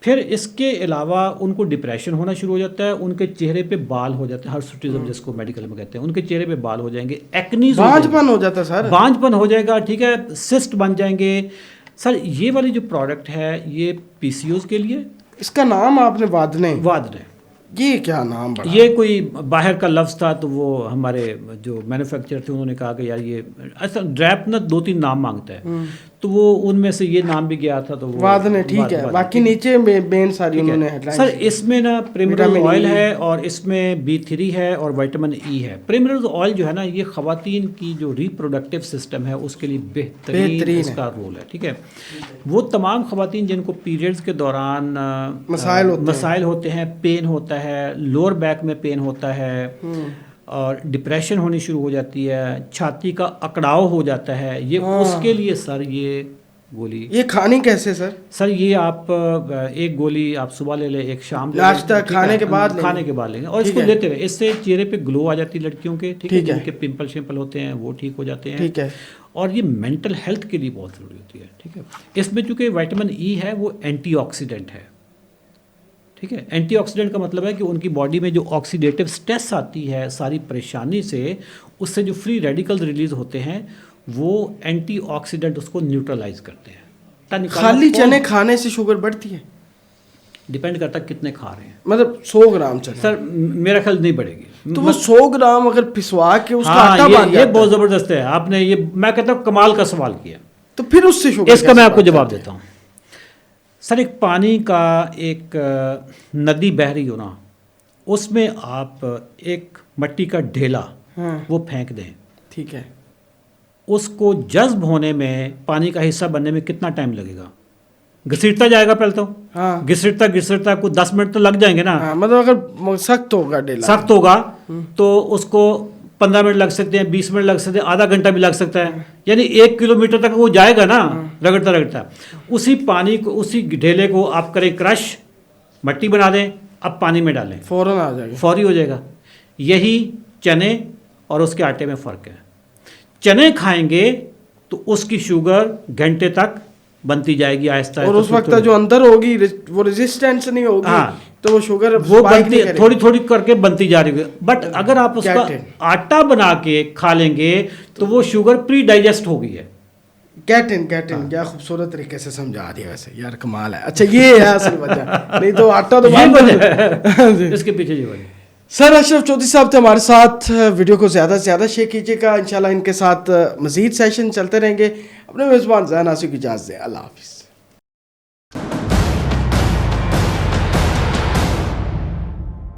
پھر اس کے علاوہ ان کو ڈپریشن ہونا شروع ہو جاتا ہے, ان کے چہرے پہ بال ہو جاتے ہیں, ہرسوٹزم جس کو میڈیکل میں کہتے ہیں, ان کے چہرے پہ بال ہو جائیں گے, ایکنیز, بانج پن ہو جاتا ہے سر, بانج پن ہو جائے گا, ٹھیک ہے, سسٹ بن جائیں گے. سر یہ والی جو پروڈکٹ ہے یہ پی سی اوز کے لیے. اس کا نام آپ نے وادنے, یہ کیا نام بڑا, یہ کوئی باہر کا لفظ تھا, تو وہ ہمارے جو مینوفیکچرر تھے انہوں نے کہا کہ یار یہ ایسا ڈریپ نا 2-3 نام مانگتا ہے, تو وہ ان میں سے یہ نام بھی گیا تھا, تو وہ وادنے, ٹھیک ہے. باقی نیچے بین ساری انہوں نے ہیڈ لائن. سر اس میں نا پریمرل آئل ہے, اور اس میں B3 ہے, اور وائٹامن ای ہے. پریمرل آئل جو ہے نا یہ خواتین کی جو ریپروڈکٹیو سسٹم ہے اس کے لیے بہترین اس کا رول ہے, ٹھیک ہے. وہ تمام خواتین جن کو پیریڈز کے دوران مسائل ہوتے ہیں, پین ہوتا ہے, لوور بیک میں پین ہوتا ہے, اور ڈپریشن ہونی شروع ہو جاتی ہے, چھاتی کا اکڑاؤ ہو جاتا ہے, یہ اس کے لیے سر یہ گولی. یہ کھانی کیسے سر؟ سر یہ آپ ایک گولی آپ صبح لے لیں, ایک شام ناشتہ کھانے کے بعد لیں گے, اور اس کو لیتے رہے. اس سے چہرے پہ گلو آ جاتی ہے لڑکیوں کے, ٹھیک ہے, جن کے پمپل شمپل ہوتے ہیں وہ ٹھیک ہو جاتے ہیں, ٹھیک ہے. اور یہ مینٹل ہیلتھ کے لیے بہت ضروری ہوتی ہے, ٹھیک ہے. اس میں چونکہ وائٹامن ای ہے وہ اینٹی آکسیڈنٹ ہے, ٹھیک ہے. اینٹی آکسیڈنٹ کا مطلب ہے کہ ان کی باڈی میں جو آکسیڈیٹو سٹریس آتی ہے ساری پریشانی سے, اس سے جو فری ریڈیکلز ریلیز ہوتے ہیں وہ اینٹی آکسیڈنٹ اس کو نیوٹرلائز کرتے ہیں. خالی چنے کھانے سے شوگر بڑھتی ہے؟ ڈیپینڈ کرتا ہے کتنے کھا رہے ہیں. مطلب 100 گرام چنے, سر میرا خیال نہیں بڑھے گی. تو وہ 100 گرام اگر پسوا کے اس کا آٹا بن جاتا ہے, یہ بہت زبردست ہے. آپ نے یہ میں کہتا ہوں کمال کا سوال کیا. تو پھر اس سے شوگر, اس کا میں آپ کو جواب دیتا ہوں. سر ایک پانی کا ایک ندی بہہ رہی ہو نا, اس میں آپ ایک مٹی کا ڈھیلا وہ پھینک دیں, ٹھیک ہے. اس کو جذب ہونے میں, پانی کا حصہ بننے میں کتنا ٹائم لگے گا؟ گھسیٹتا جائے گا پہلے تو, گھسیٹتا کو 10 منٹ تو لگ جائیں گے نا. مطلب اگر سخت ہوگا ڈھیلا, سخت ہوگا تو اس کو 15 منٹ لگ سکتے ہیں, 20 منٹ لگ سکتے ہیں, آدھا گھنٹہ بھی لگ سکتا ہے. یعنی 1 کلومیٹر تک وہ جائے گا نا رگڑتا. اسی پانی کو, اسی ڈھیلے کو آپ کریں کرش, مٹی بنا دیں, اب پانی میں ڈالیں, فوراً آ جائے گا, فوری ہو جائے گا. یہی چنے اور اس کے آٹے میں فرق ہے. چنے کھائیں گے تو اس کی شوگر گھنٹے تک بنتی جائے گی آہستہ, اور اس وقت جو اندر ہوگی وہ ریزسٹنس نہیں ہوگی, تو وہ شوگر وہ بنتی تھوڑی کر کے بنتی جا رہی ہے. بٹ اگر آپ اس کا آٹا بنا کے کھا لیں گے تو وہ شوگر پری ڈائجسٹ ہو گئی ہے. کیٹن کیا خوبصورت طریقے سے سمجھا دیا ویسے, یار کمال ہے. اچھا یہ ہے اصل وجہ, نہیں تو آٹا تو اس کے پیچھے جو ہے. سر اشرف چودھری صاحب تھے ہمارے ساتھ. ویڈیو کو زیادہ سے زیادہ شیئر کیجیے گا, انشاءاللہ ان کے ساتھ مزید سیشن چلتے رہیں گے. اپنے میزبان ذہن آصف کی اجازت دیں. اللہ حافظ.